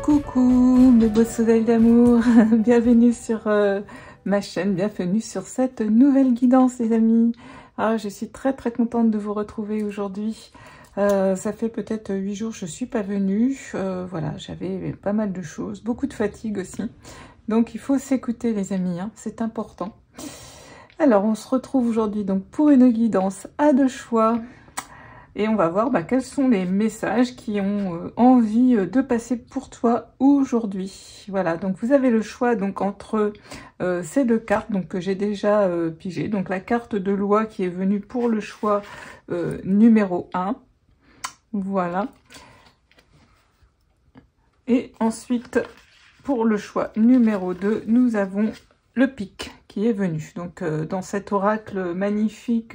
Coucou mes beaux soleils d'amour, bienvenue sur ma chaîne, bienvenue sur cette nouvelle guidance les amis. Ah, je suis très contente de vous retrouver aujourd'hui. Ça fait peut-être 8 jours que je suis pas venue, voilà, j'avais pas mal de choses, beaucoup de fatigue aussi. Donc il faut s'écouter les amis, hein, c'est important. Alors on se retrouve aujourd'hui donc pour une guidance à deux choix. Et on va voir quels sont les messages qui ont envie de passer pour toi aujourd'hui. Voilà, donc vous avez le choix donc entre ces deux cartes donc, que j'ai déjà pigées. Donc la carte de loi qui est venue pour le choix numéro 1. Voilà. Et ensuite, pour le choix numéro 2, nous avons le pic qui est venu. Donc dans cet oracle magnifique...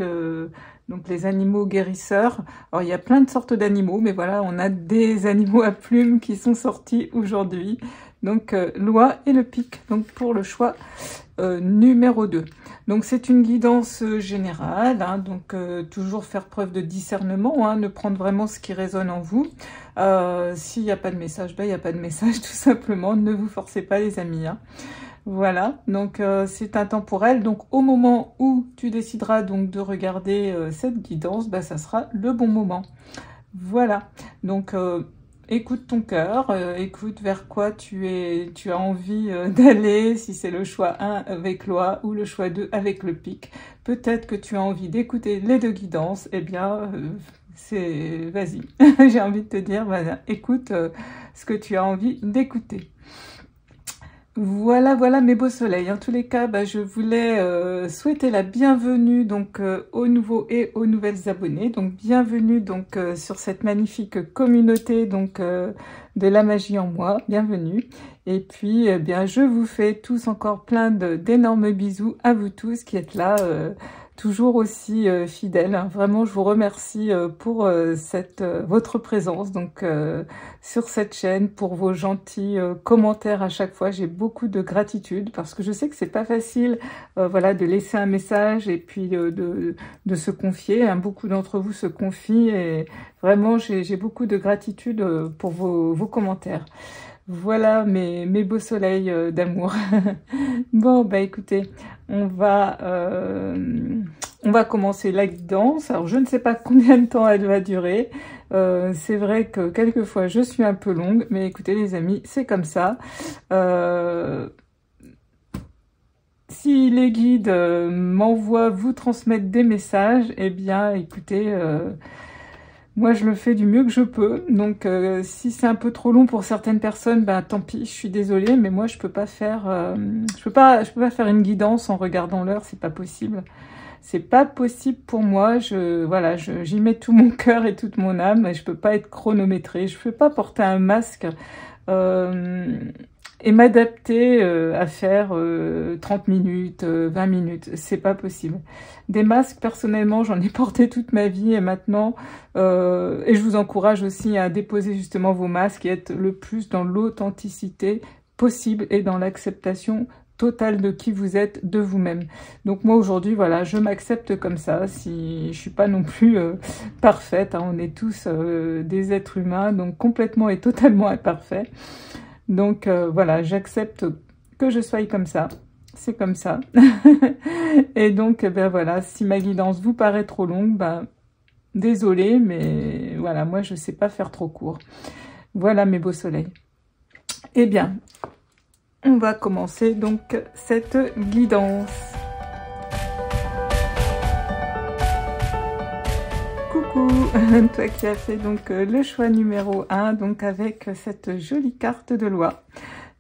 donc les animaux guérisseurs. Alors il y a plein de sortes d'animaux, mais voilà, on a des animaux à plumes qui sont sortis aujourd'hui. Donc l'oie et le pic, donc pour le choix numéro 2. Donc c'est une guidance générale, hein, donc toujours faire preuve de discernement, hein, ne prendre vraiment ce qui résonne en vous. S'il n'y a pas de message, il n'y a pas de message tout simplement, ne vous forcez pas les amis. Hein. Voilà, donc c'est intemporel, donc au moment où tu décideras donc de regarder cette guidance, ça sera le bon moment. Voilà, donc écoute ton cœur, écoute vers quoi tu as envie d'aller, si c'est le choix 1 avec l'oie ou le choix 2 avec le pic. Peut-être que tu as envie d'écouter les deux guidances, eh bien c'est vas-y, j'ai envie de te dire, écoute ce que tu as envie d'écouter. Voilà mes beaux soleils. En tous les cas, je voulais souhaiter la bienvenue donc aux nouveaux et aux nouvelles abonnés. Donc bienvenue donc sur cette magnifique communauté donc de la magie en moi. Bienvenue. Et puis bien je vous fais tous encore plein d'énormes bisous à vous tous qui êtes là. Toujours aussi fidèle. Hein. Vraiment, je vous remercie pour votre présence donc sur cette chaîne, pour vos gentils commentaires à chaque fois. J'ai beaucoup de gratitude parce que je sais que c'est pas facile voilà, de laisser un message et puis de se confier. Hein. Beaucoup d'entre vous se confient et vraiment, j'ai beaucoup de gratitude pour vos commentaires. Voilà mes beaux soleils d'amour. Bon, écoutez, on va commencer la guidance. Alors, je ne sais pas combien de temps elle va durer. C'est vrai que quelquefois, je suis un peu longue. Mais écoutez, les amis, c'est comme ça. Si les guides m'envoient vous transmettre des messages, eh bien, écoutez... moi, je le fais du mieux que je peux, donc si c'est un peu trop long pour certaines personnes, tant pis, je suis désolée, mais moi, je peux pas faire, je peux pas faire une guidance en regardant l'heure, c'est pas possible. C'est pas possible pour moi. Voilà, j'y mets tout mon cœur et toute mon âme, et je peux pas être chronométrée, je peux pas porter un masque et m'adapter à faire 30 minutes, 20 minutes, c'est pas possible. Des masques, personnellement, j'en ai porté toute ma vie et maintenant, et je vous encourage aussi à déposer justement vos masques et être le plus dans l'authenticité possible et dans l'acceptation totale de qui vous êtes, de vous-même. Donc moi aujourd'hui, voilà, je m'accepte comme ça, si je suis pas non plus parfaite, hein, on est tous des êtres humains, donc complètement et totalement imparfaits. Donc voilà, j'accepte que je sois comme ça. C'est comme ça. Et donc, voilà, si ma guidance vous paraît trop longue, désolée, mais voilà, moi, je ne sais pas faire trop court. Voilà mes beaux soleils. Eh bien, on va commencer donc cette guidance. Coucou, toi qui as fait donc le choix numéro 1, donc avec cette jolie carte de loi.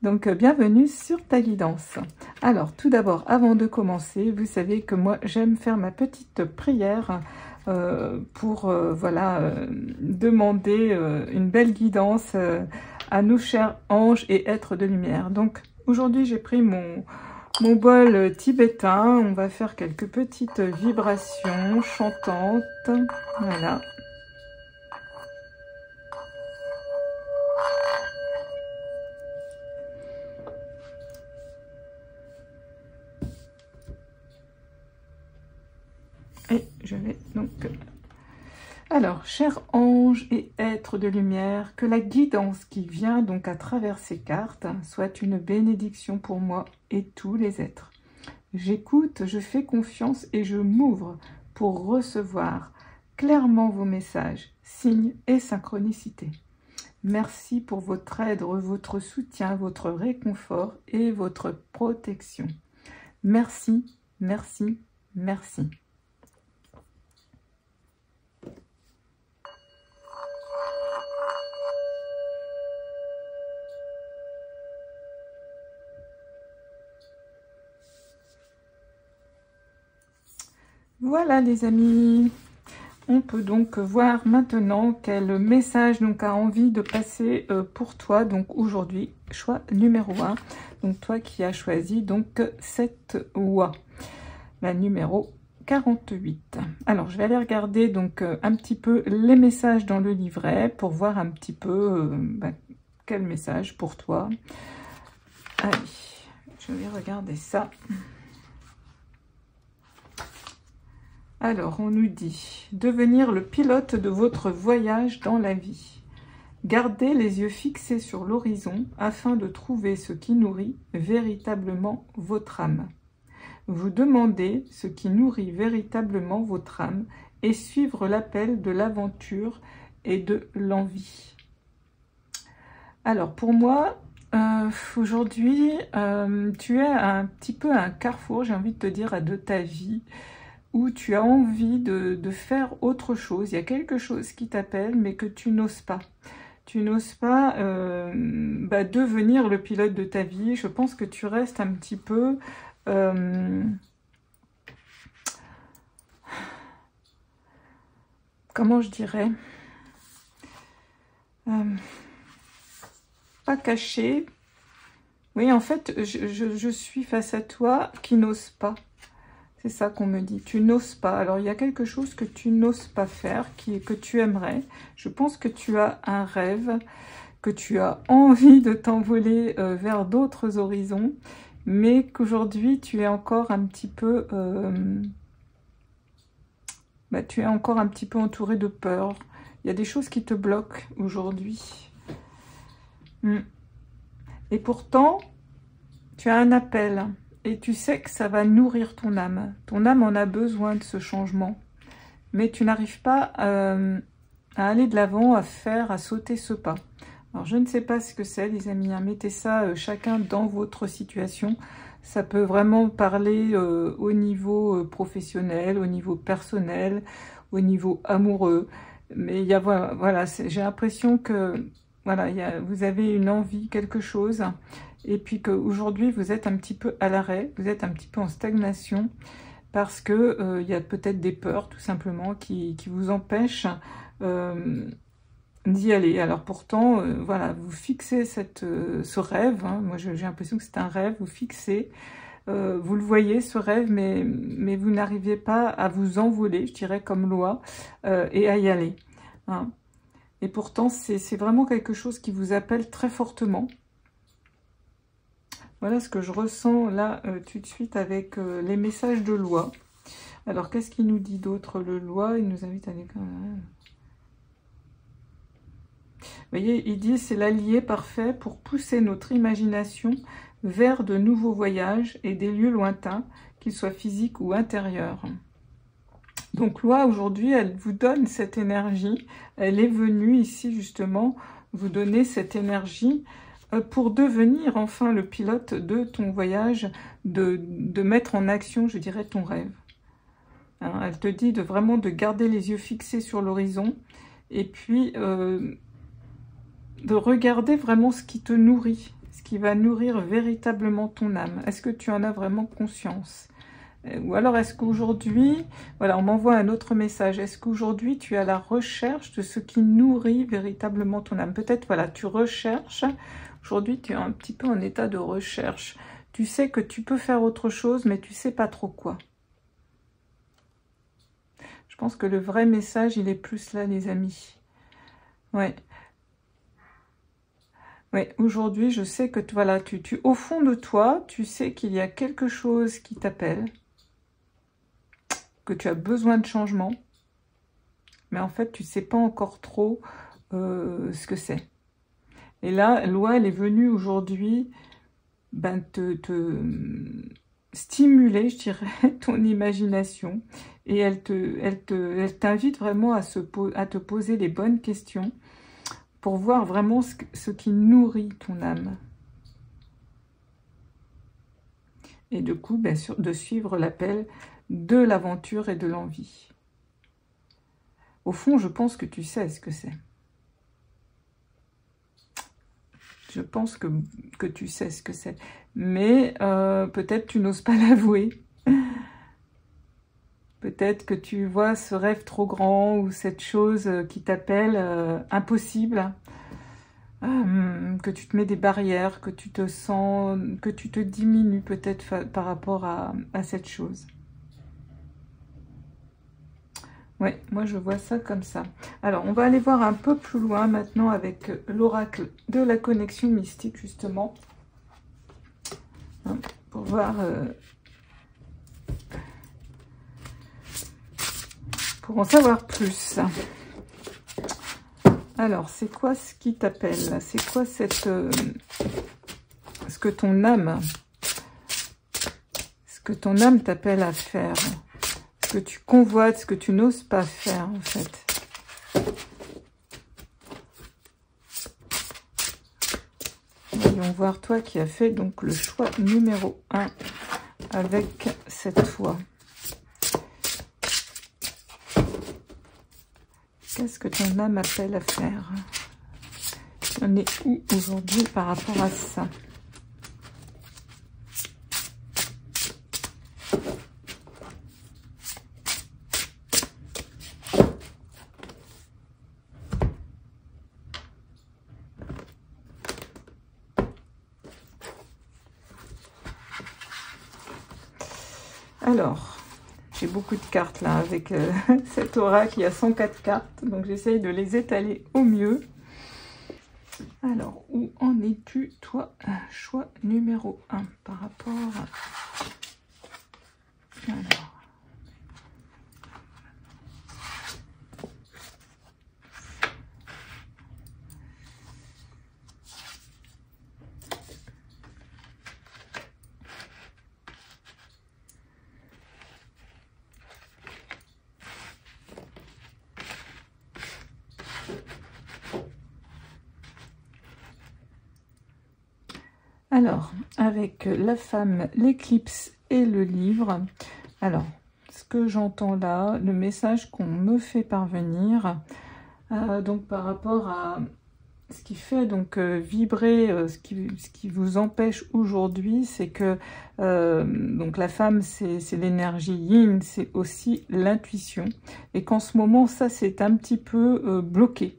Donc, bienvenue sur ta guidance. Alors, tout d'abord, avant de commencer, vous savez que moi, j'aime faire ma petite prière pour, voilà, demander une belle guidance à nos chers anges et êtres de lumière. Donc, aujourd'hui, j'ai pris mon bol tibétain. On va faire quelques petites vibrations chantantes. Voilà. Et je vais donc... Alors, cher ange, anges et êtres de lumière, que la guidance qui vient donc à travers ces cartes soit une bénédiction pour moi et tous les êtres. J'écoute, je fais confiance et je m'ouvre pour recevoir clairement vos messages, signes et synchronicités. Merci pour votre aide, votre soutien, votre réconfort et votre protection. Merci, merci, merci. Voilà les amis, on peut donc voir maintenant quel message donc a envie de passer pour toi. Donc aujourd'hui, choix numéro 1, donc toi qui as choisi donc cette oie, la numéro 48. Alors je vais aller regarder donc un petit peu les messages dans le livret pour voir un petit peu quel message pour toi. Allez, je vais regarder ça. Alors, on nous dit « Devenir le pilote de votre voyage dans la vie. Gardez les yeux fixés sur l'horizon afin de trouver ce qui nourrit véritablement votre âme. Vous demandez ce qui nourrit véritablement votre âme et suivre l'appel de l'aventure et de l'envie. » Alors, pour moi, aujourd'hui, tu es un petit peu à un carrefour, j'ai envie de te dire, de ta vie, où tu as envie de faire autre chose. Il y a quelque chose qui t'appelle, mais que tu n'oses pas. Tu n'oses pas devenir le pilote de ta vie. Je pense que tu restes un petit peu... comment je dirais pas caché. Oui, en fait, je suis face à toi qui n'ose pas. C'est ça qu'on me dit, tu n'oses pas. Alors, il y a quelque chose que tu n'oses pas faire, que tu aimerais. Je pense que tu as un rêve, que tu as envie de t'envoler vers d'autres horizons, mais qu'aujourd'hui, tu es encore un petit peu... tu es encore un petit peu entouré de peur. Il y a des choses qui te bloquent aujourd'hui. Et pourtant, tu as un appel. Et tu sais que ça va nourrir ton âme. Ton âme en a besoin de ce changement. Mais tu n'arrives pas à aller de l'avant, à sauter ce pas. Alors, je ne sais pas ce que c'est, les amis. Hein. Mettez ça chacun dans votre situation. Ça peut vraiment parler au niveau professionnel, au niveau personnel, au niveau amoureux. Mais il y a, voilà, j'ai l'impression que voilà, vous avez une envie, quelque chose... Et puis qu'aujourd'hui, vous êtes un petit peu à l'arrêt, vous êtes un petit peu en stagnation, parce que il y a peut-être des peurs, tout simplement, qui vous empêchent d'y aller. Alors pourtant, voilà, vous fixez ce rêve, hein, moi j'ai l'impression que c'est un rêve, vous fixez, vous le voyez, ce rêve, mais vous n'arrivez pas à vous envoler, je dirais, comme loi, et à y aller. Hein. Et pourtant, c'est vraiment quelque chose qui vous appelle très fortement. Voilà ce que je ressens là tout de suite avec les messages de loi. Alors, qu'est-ce qu'il nous dit d'autre, le loi? Il nous invite à aller... Vous voyez, il dit c'est l'allié parfait pour pousser notre imagination vers de nouveaux voyages et des lieux lointains, qu'ils soient physiques ou intérieurs. Donc, loi, aujourd'hui, elle vous donne cette énergie. Elle est venue ici, justement, vous donner cette énergie pour devenir enfin le pilote de ton voyage, de mettre en action, je dirais, ton rêve. Hein, elle te dit vraiment de garder les yeux fixés sur l'horizon et puis de regarder vraiment ce qui te nourrit, ce qui va nourrir véritablement ton âme. Est-ce que tu en as vraiment conscience? Ou alors est-ce qu'aujourd'hui, voilà, on m'envoie un autre message, est-ce qu'aujourd'hui tu es à la recherche de ce qui nourrit véritablement ton âme? Peut-être, voilà, tu recherches... Aujourd'hui, tu es un petit peu en état de recherche. Tu sais que tu peux faire autre chose, mais tu sais pas trop quoi. Je pense que le vrai message, il est plus là, les amis. Ouais. Ouais, aujourd'hui, je sais que voilà, au fond de toi, tu sais qu'il y a quelque chose qui t'appelle, que tu as besoin de changement. mais en fait, tu sais pas encore trop ce que c'est. Et là, Loi, elle est venue aujourd'hui ben, te stimuler, je dirais, ton imagination. Et elle t'invite vraiment à te poser les bonnes questions pour voir vraiment ce qui nourrit ton âme. Et du coup, bien sûr, de suivre l'appel de l'aventure et de l'envie. Au fond, je pense que tu sais ce que c'est. Je pense que tu sais ce que c'est. Mais peut-être tu n'oses pas l'avouer. Peut-être que tu vois ce rêve trop grand ou cette chose qui t'appelle impossible. Que tu te mets des barrières, que tu te sens, que tu te diminues peut-être par rapport à cette chose. Ouais, moi je vois ça comme ça. Alors, on va aller voir un peu plus loin maintenant avec l'oracle de la connexion mystique, justement. Hein, pour voir... pour en savoir plus. Alors, c'est quoi ce qui t'appelle? C'est quoi cette... ce que ton âme t'appelle à faire? Ce que tu convoites, ce que tu n'oses pas faire, en fait. Voyons voir, toi qui as fait donc le choix numéro 1 avec cette foi. Qu'est-ce que ton âme appelle à faire? On est où aujourd'hui par rapport à ça? Alors, j'ai beaucoup de cartes là avec cet oracle, il y a 104 cartes, donc j'essaye de les étaler au mieux. Alors, où en es-tu, toi, choix numéro 1 par rapport à... Alors, avec la femme, l'éclipse et le livre, alors, ce que j'entends là, le message qu'on me fait parvenir, donc par rapport à ce qui fait donc vibrer, ce qui vous empêche aujourd'hui, c'est que donc la femme, c'est l'énergie yin, c'est aussi l'intuition, et qu'en ce moment, ça c'est un petit peu bloqué.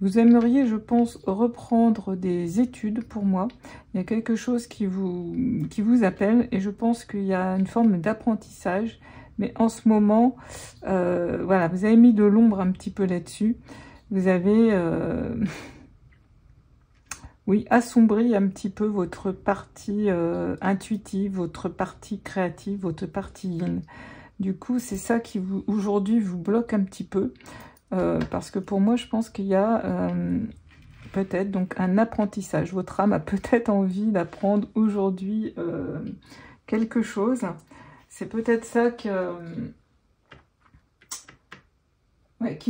Vous aimeriez, je pense, reprendre des études pour moi. Il y a quelque chose qui vous appelle et je pense qu'il y a une forme d'apprentissage. Mais en ce moment, voilà, vous avez mis de l'ombre un petit peu là-dessus. Vous avez, oui, assombri un petit peu votre partie intuitive, votre partie créative, votre partie yin. Du coup, c'est ça qui aujourd'hui vous bloque un petit peu. Parce que pour moi, je pense qu'il y a peut-être donc un apprentissage. Votre âme a peut-être envie d'apprendre aujourd'hui quelque chose. C'est peut-être ça qui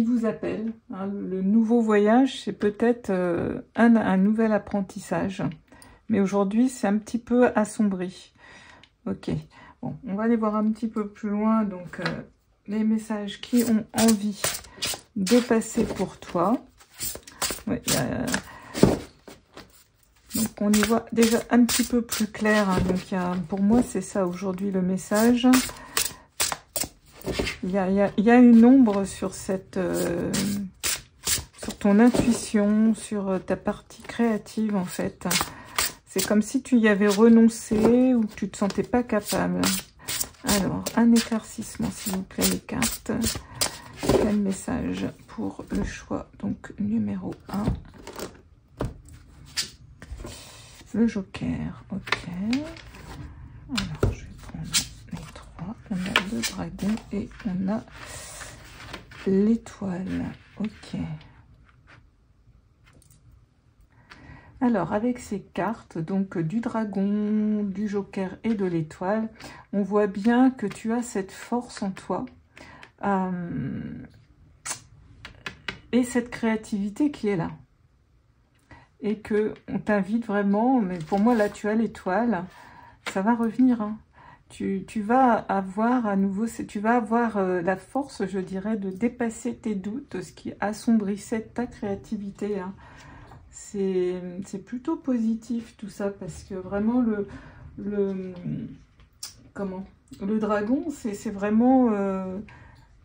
vous appelle. Hein. Le nouveau voyage, c'est peut-être un nouvel apprentissage. Mais aujourd'hui, c'est un petit peu assombri. Ok. Bon, on va aller voir un petit peu plus loin. Donc, les messages qui ont envie de passer pour toi. Ouais, donc on y voit déjà un petit peu plus clair. Hein. Donc pour moi c'est ça aujourd'hui le message. Il y a une ombre sur cette sur ton intuition, sur ta partie créative en fait. C'est comme si tu y avais renoncé ou que tu te sentais pas capable. Alors un éclaircissement s'il vous plaît les cartes. Quel message pour le choix donc numéro 1? Le joker, ok. Alors je vais prendre les 3. On a le dragon et on a l'étoile. Ok. Alors, avec ces cartes, donc du dragon, du joker et de l'étoile, on voit bien que tu as cette force en toi et cette créativité qui est là. Et que on t'invite vraiment, mais pour moi, là, tu as l'étoile, ça va revenir. Hein. Tu vas avoir à nouveau, tu vas avoir la force, je dirais, de dépasser tes doutes, ce qui assombrissait ta créativité. Hein. C'est plutôt positif tout ça, parce que vraiment le dragon, c'est vraiment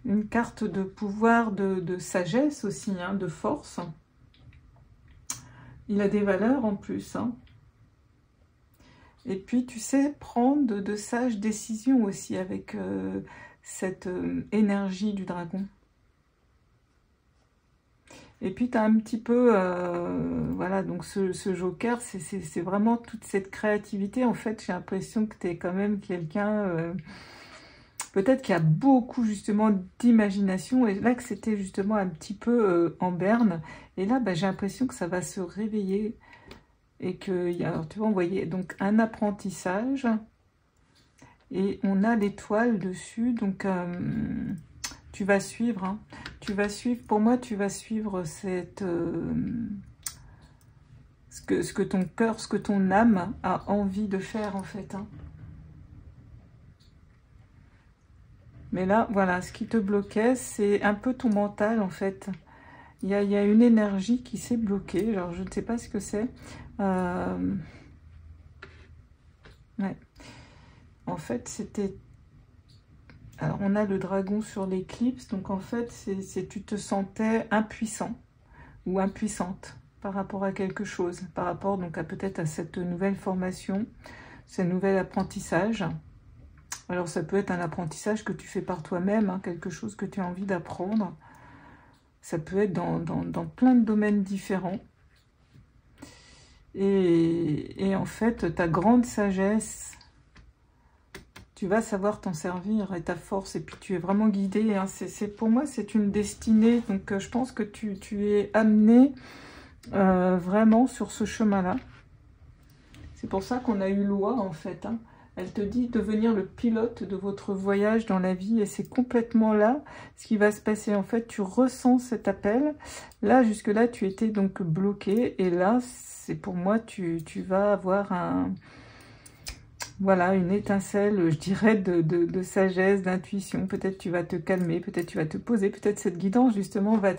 une carte de pouvoir, de sagesse aussi, hein, de force. Il a des valeurs en plus. Hein. Et puis tu sais prendre de sages décisions aussi avec cette énergie du dragon. Et puis tu as un petit peu, voilà, donc ce joker, c'est vraiment toute cette créativité. En fait, j'ai l'impression que tu es quand même quelqu'un, peut-être qui a beaucoup justement d'imagination. Et là, que c'était justement un petit peu en berne. Et là, bah, j'ai l'impression que ça va se réveiller. Et que, alors tu vois, on voyait donc un apprentissage. Et on a l'étoile dessus, donc... tu vas suivre, hein. Tu vas suivre, pour moi, tu vas suivre cette, ce que ton cœur, ce que ton âme a envie de faire, en fait. Hein. Mais là, voilà, ce qui te bloquait, c'est un peu ton mental, en fait. Il y a une énergie qui s'est bloquée, alors je ne sais pas ce que c'est. Ouais. En fait, c'était... Alors, on a le dragon sur l'éclipse, donc en fait, tu te sentais impuissant ou impuissante par rapport à quelque chose, par rapport donc à peut-être à cette nouvelle formation, ce nouvel apprentissage. Alors, ça peut être un apprentissage que tu fais par toi-même, hein, quelque chose que tu as envie d'apprendre. Ça peut être dans plein de domaines différents. Et en fait, ta grande sagesse... Tu vas savoir t'en servir et ta force, et puis tu es vraiment guidé. Hein. Pour moi, c'est une destinée. Donc, je pense que tu es amené vraiment sur ce chemin-là. C'est pour ça qu'on a eu Loi, en fait. Hein. Elle te dit de devenir le pilote de votre voyage dans la vie. Et c'est complètement là ce qui va se passer. En fait, tu ressens cet appel. Là, jusque-là, tu étais donc bloqué. Et là, c'est pour moi, tu vas avoir un... Voilà, une étincelle, je dirais, de sagesse, d'intuition. Peut-être tu vas te calmer, peut-être tu vas te poser, peut-être cette guidance, justement, va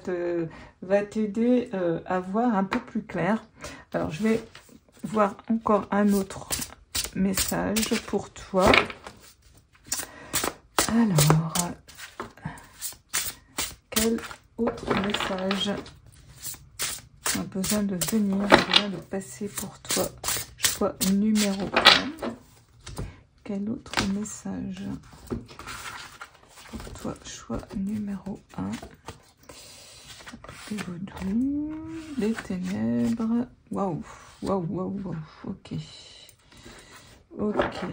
t'aider à voir un peu plus clair. Alors, je vais voir encore un autre message pour toi. Alors, quel autre message a besoin de venir, a besoin de passer pour toi? Choix numéro 1. Quel autre message pour toi? Choix numéro 1. Les vaudous, les ténèbres. Waouh, waouh, waouh, waouh. Ok. Ok.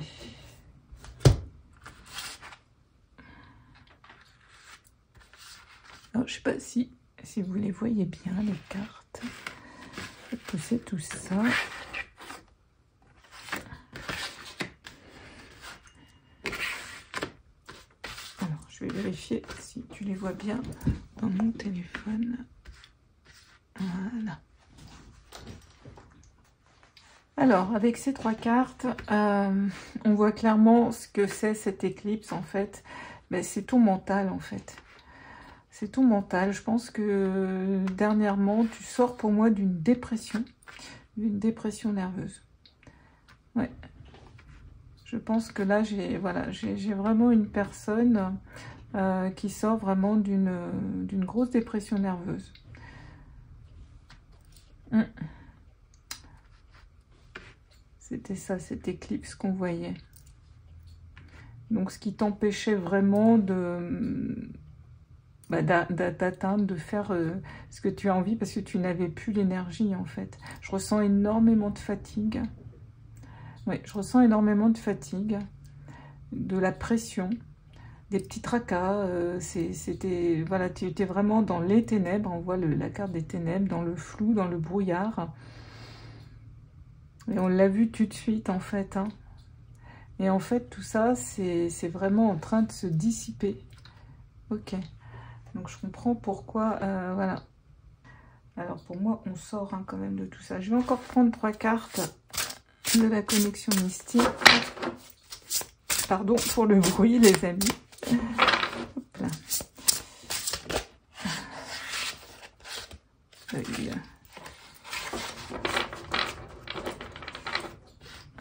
Alors, je sais pas si vous les voyez bien, les cartes. Je vais pousser tout ça. Je vais vérifier si tu les vois bien dans mon téléphone. Voilà. Alors, avec ces 3 cartes, on voit clairement ce que c'est cette éclipse, en fait. Ben, c'est ton mental, en fait. C'est ton mental. Je pense que dernièrement, tu sors pour moi d'une dépression nerveuse. Ouais. Je pense que là, j'ai vraiment une personne qui sort vraiment d'une grosse dépression nerveuse. C'était ça, cette éclipse qu'on voyait. Donc, ce qui t'empêchait vraiment d'atteindre, de faire ce que tu as envie, parce que tu n'avais plus l'énergie, en fait. Je ressens énormément de fatigue. Oui, je ressens énormément de fatigue, de la pression, des petits tracas, c'était, voilà, tu étais vraiment dans les ténèbres, on voit la carte des ténèbres, dans le flou, dans le brouillard. Et on l'a vu tout de suite, en fait, hein. Et en fait, tout ça, c'est vraiment en train de se dissiper. Ok. Donc, je comprends pourquoi, voilà. Alors, pour moi, on sort hein, quand même de tout ça. Je vais encore prendre 3 cartes de la connexion mystique. Pardon pour le bruit, les amis. Hop là.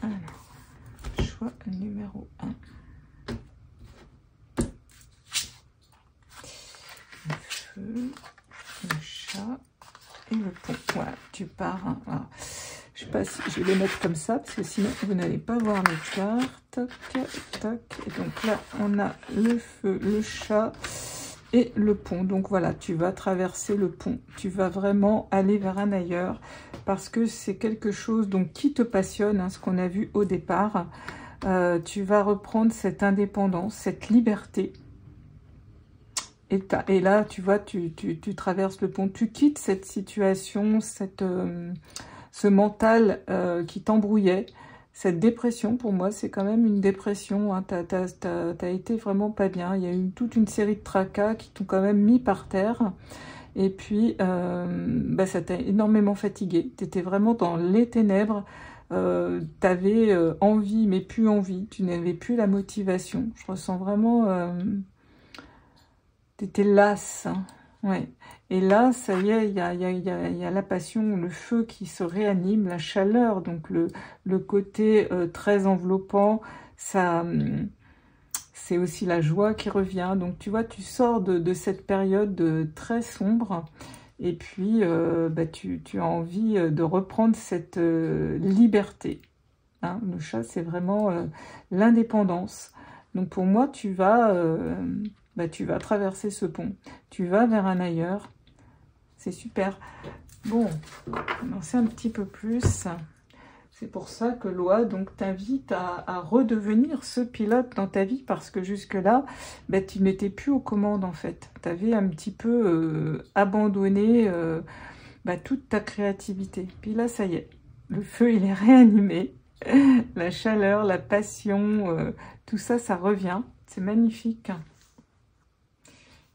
Alors, choix numéro 1. Le feu, le chat et le pont. Voilà, tu pars. Hein, voilà. Je sais pas si je vais les mettre comme ça, parce que sinon vous n'allez pas voir les cartes. Toc, toc. Et donc là, on a le feu, le chat et le pont. Donc voilà, tu vas traverser le pont. Tu vas vraiment aller vers un ailleurs, parce que c'est quelque chose donc, qui te passionne, hein, ce qu'on a vu au départ. Tu vas reprendre cette indépendance, cette liberté. Et là, tu vois, tu traverses le pont. Tu quittes cette situation, ce mental qui t'embrouillait, cette dépression. Pour moi, c'est quand même une dépression, hein. T'as été vraiment pas bien. Il y a eu toute une série de tracas qui t'ont quand même mis par terre. Et puis, bah, ça t'a énormément fatigué. Tu étais vraiment dans les ténèbres. Tu avais envie, mais plus envie. Tu n'avais plus la motivation. Je ressens vraiment... tu étais lasse, hein. Ouais. Et là, ça y est, il y a la passion, le feu qui se réanime, la chaleur, donc le côté très enveloppant, ça, c'est aussi la joie qui revient. Donc tu vois, tu sors de cette période très sombre, et puis bah, tu as envie de reprendre cette liberté. Hein. Le chat, c'est vraiment l'indépendance. Donc pour moi, tu vas traverser ce pont, tu vas vers un ailleurs. C'est super. Bon, on en sait un petit peu plus. C'est pour ça que Loi donc t'invite à redevenir ce pilote dans ta vie, parce que jusque-là, ben, tu n'étais plus aux commandes en fait. Tu avais un petit peu abandonné toute ta créativité. Puis là, ça y est, le feu il est réanimé. La chaleur, la passion, tout ça, ça revient. C'est magnifique.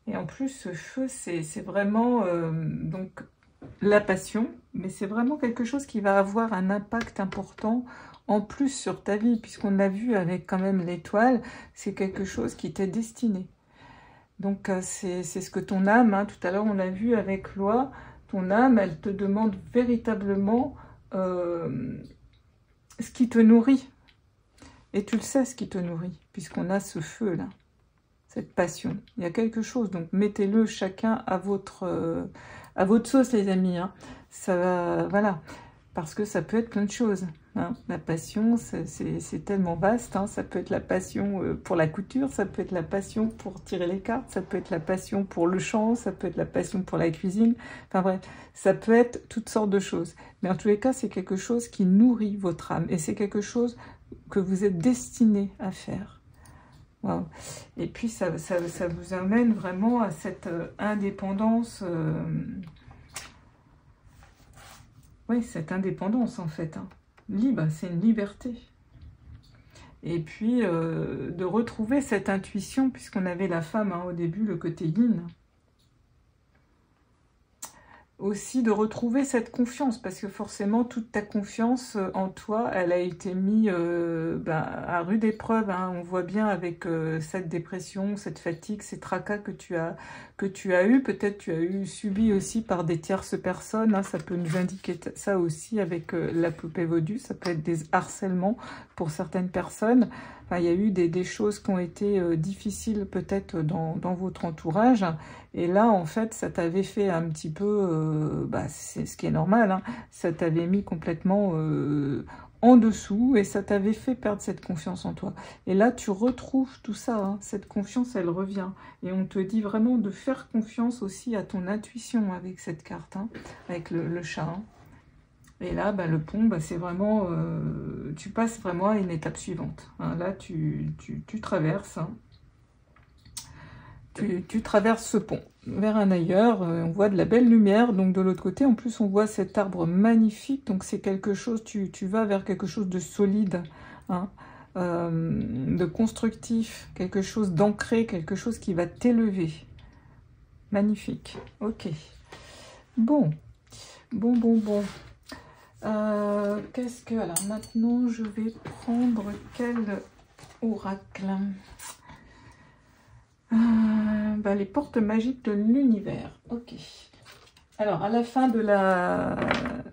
Et en plus, ce feu, c'est vraiment donc la passion, mais c'est vraiment quelque chose qui va avoir un impact important en plus sur ta vie, puisqu'on l'a vu avec quand même l'étoile, c'est quelque chose qui t'est destiné. Donc c'est ce que ton âme, hein, tout à l'heure on l'a vu avec Loi, ton âme, elle te demande véritablement ce qui te nourrit. Et tu le sais, ce qui te nourrit, puisqu'on a ce feu-là. Cette passion. Il y a quelque chose, donc mettez-le chacun à votre sauce, les amis. Hein. Ça va, voilà, parce que ça peut être plein de choses. Hein. La passion, c'est tellement vaste. Hein. Ça peut être la passion pour la couture, ça peut être la passion pour tirer les cartes, ça peut être la passion pour le chant, ça peut être la passion pour la cuisine. Enfin bref, ça peut être toutes sortes de choses. Mais en tous les cas, c'est quelque chose qui nourrit votre âme. Et c'est quelque chose que vous êtes destiné à faire. Wow. Et puis ça vous amène vraiment à cette indépendance, oui, cette indépendance en fait, hein. Libre, c'est une liberté. Et puis de retrouver cette intuition, puisqu'on avait la femme hein, au début, le côté yin. Aussi de retrouver cette confiance, parce que forcément toute ta confiance en toi, elle a été mise à rude épreuve. Hein. On voit bien avec cette dépression, cette fatigue, ces tracas que tu as eu. Peut-être tu as eu subi aussi par des tierces personnes. Hein. Ça peut nous indiquer ça aussi avec la poupée vaudou. Ça peut être des harcèlements pour certaines personnes. Enfin, il y a eu des choses qui ont été difficiles peut-être dans votre entourage. Et là, en fait, ça t'avait fait un petit peu, c'est ce qui est normal, hein, ça t'avait mis complètement en dessous et ça t'avait fait perdre cette confiance en toi. Et là, tu retrouves tout ça, hein, cette confiance, elle revient. Et on te dit vraiment de faire confiance aussi à ton intuition avec cette carte, hein, avec le chat. Hein. Et là, le pont, c'est vraiment, tu passes vraiment à une étape suivante. Hein. Là, tu traverses. Hein. tu traverses ce pont vers un ailleurs, on voit de la belle lumière, donc de l'autre côté, en plus on voit cet arbre magnifique, donc c'est quelque chose, tu vas vers quelque chose de solide, hein, de constructif, quelque chose d'ancré, quelque chose qui va t'élever. Magnifique, ok. Bon. Qu'est-ce que... Alors maintenant, je vais prendre quel oracle? Les portes magiques de l'univers. Ok. Alors, à la fin de la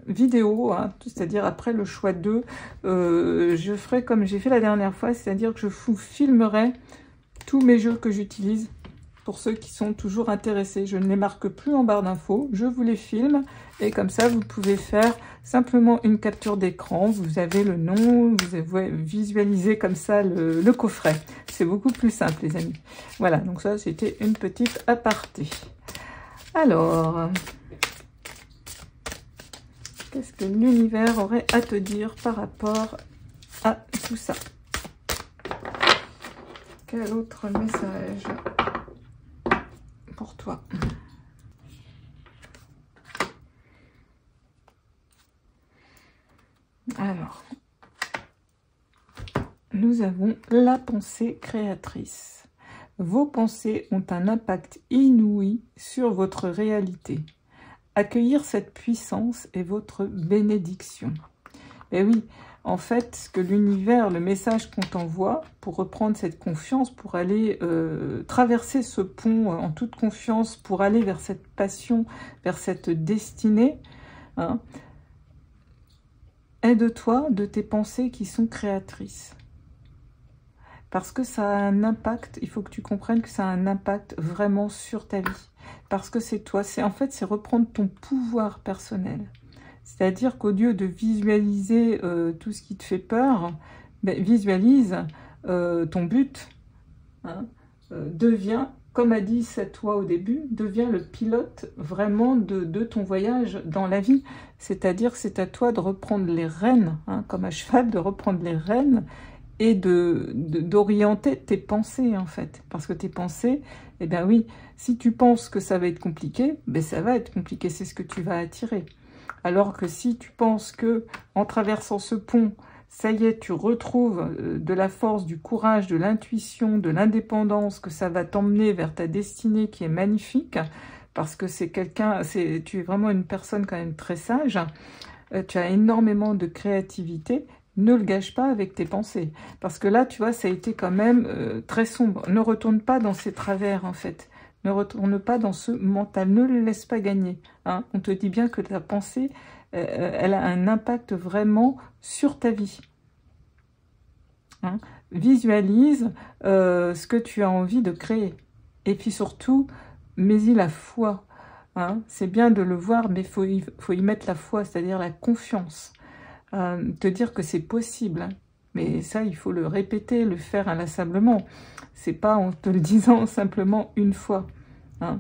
vidéo, hein, c'est-à-dire après le choix 2, je ferai comme j'ai fait la dernière fois, c'est-à-dire que je vous filmerai tous mes jeux que j'utilise. Pour ceux qui sont toujours intéressés, je ne les marque plus en barre d'infos, je vous les filme et comme ça vous pouvez faire simplement une capture d'écran, vous avez le nom, vous avez visualisé comme ça le coffret. C'est beaucoup plus simple les amis. Voilà, donc ça c'était une petite aparté. Alors, qu'est-ce que l'univers aurait à te dire par rapport à tout ça? Quel autre message pour toi? Alors, nous avons la pensée créatrice. Vos pensées ont un impact inouï sur votre réalité. Accueillir cette puissance est votre bénédiction. Et oui, en fait, ce que l'univers, le message qu'on t'envoie, pour reprendre cette confiance, pour aller traverser ce pont en toute confiance, pour aller vers cette passion, vers cette destinée, hein, aide-toi de tes pensées qui sont créatrices. Parce que ça a un impact, il faut que tu comprennes que ça a un impact vraiment sur ta vie. Parce que c'est toi, en fait, c'est reprendre ton pouvoir personnel. C'est-à-dire qu'au lieu de visualiser tout ce qui te fait peur, visualise ton but, hein, devient, comme a dit cette toi au début, devient le pilote vraiment de ton voyage dans la vie. C'est-à-dire que c'est à toi de reprendre les rênes, hein, comme à cheval, de reprendre les rênes et d'orienter tes pensées en fait. Parce que tes pensées, eh bien oui, si tu penses que ça va être compliqué, ça va être compliqué, c'est ce que tu vas attirer. Alors que si tu penses que en traversant ce pont, ça y est, tu retrouves de la force, du courage, de l'intuition, de l'indépendance, que ça va t'emmener vers ta destinée qui est magnifique, parce que tu es vraiment une personne quand même très sage, tu as énormément de créativité, ne le gâche pas avec tes pensées. Parce que là, tu vois, ça a été quand même très sombre. Ne retourne pas dans ces travers, en fait. Ne retourne pas dans ce mental, ne le laisse pas gagner. Hein. On te dit bien que ta pensée, elle a un impact vraiment sur ta vie. Hein. Visualise ce que tu as envie de créer. Et puis surtout, mets-y la foi. Hein. C'est bien de le voir, mais faut y mettre la foi, c'est-à-dire la confiance. Te dire que c'est possible. Hein. Mais ça, il faut le répéter, le faire inlassablement. C'est pas en te le disant simplement une fois. Hein.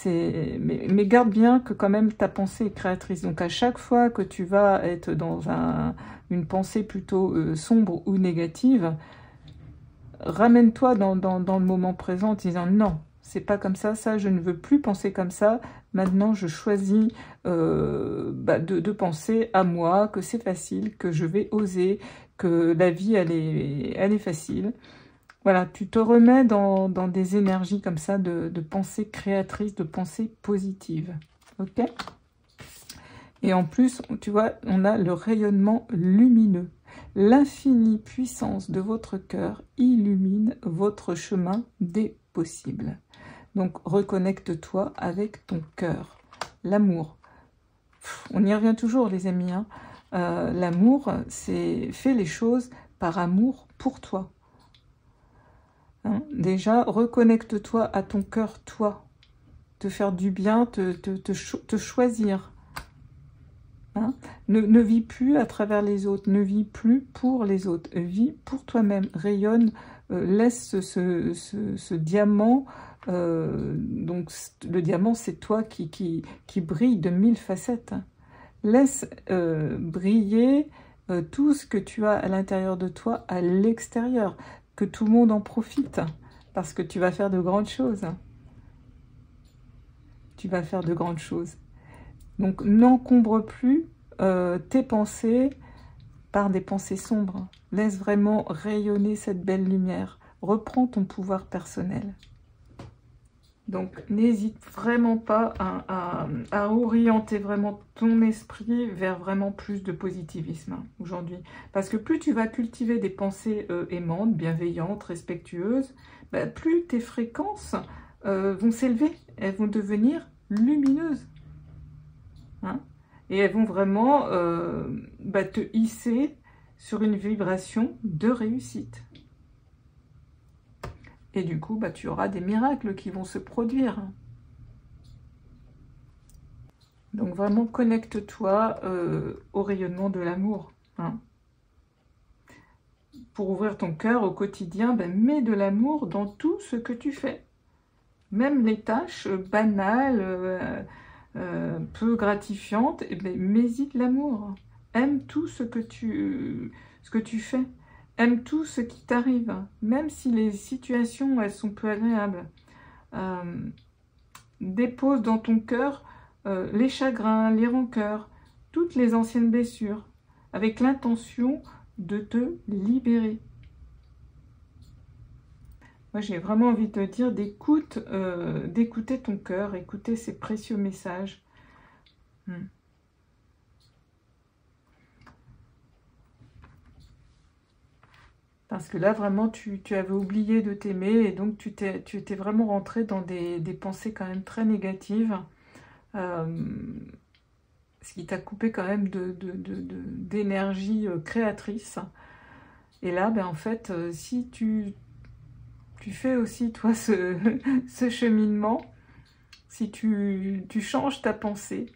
Mais garde bien que quand même ta pensée est créatrice. Donc à chaque fois que tu vas être dans une pensée plutôt sombre ou négative, ramène-toi dans le moment présent en te disant non, c'est pas comme ça, je ne veux plus penser comme ça. Maintenant, je choisis de penser à moi, que c'est facile, que je vais oser, que la vie, elle est facile. Voilà, tu te remets dans des énergies comme ça de pensée créatrice, de pensée positive. Ok? Et en plus, tu vois, on a le rayonnement lumineux. L'infinie puissance de votre cœur illumine votre chemin des possibles. Donc, reconnecte-toi avec ton cœur. L'amour. On y revient toujours, les amis. Hein. L'amour, c'est fais les choses par amour pour toi. Hein. Déjà, reconnecte-toi à ton cœur, toi. Te faire du bien, te choisir. Hein. Ne vis plus à travers les autres, ne vis plus pour les autres. Vis pour toi-même, rayonne, laisse ce diamant. Donc le diamant, c'est toi qui brille de 1000 facettes. Laisse briller tout ce que tu as à l'intérieur de toi, à l'extérieur. Que tout le monde en profite, parce que tu vas faire de grandes choses. tu vas faire de grandes choses. Donc, n'encombre plus tes pensées par des pensées sombres. Laisse vraiment rayonner cette belle lumière. Reprends ton pouvoir personnel. Donc, n'hésite vraiment pas à orienter vraiment ton esprit vers vraiment plus de positivisme aujourd'hui. Parce que plus tu vas cultiver des pensées aimantes, bienveillantes, respectueuses, bah, plus tes fréquences vont s'élever. Elles vont devenir lumineuses. Hein? Et elles vont vraiment te hisser sur une vibration de réussite. Et du coup, tu auras des miracles qui vont se produire. Donc vraiment, connecte-toi au rayonnement de l'amour. Hein. Pour ouvrir ton cœur au quotidien, mets de l'amour dans tout ce que tu fais. Même les tâches banales, peu gratifiantes, mets-y de l'amour. Aime tout ce que tu fais. Aime tout ce qui t'arrive, même si les situations, elles sont peu agréables. Dépose dans ton cœur les chagrins, les rancœurs, toutes les anciennes blessures, avec l'intention de te libérer. Moi, j'ai vraiment envie de te dire d'écouter ton cœur, écouter ces précieux messages. Parce que là, vraiment, tu avais oublié de t'aimer et donc tu étais vraiment rentré dans des pensées quand même très négatives. Ce qui t'a coupé quand même d'énergie créatrice. Et là, en fait, si tu fais aussi, toi, ce cheminement, si tu changes ta pensée,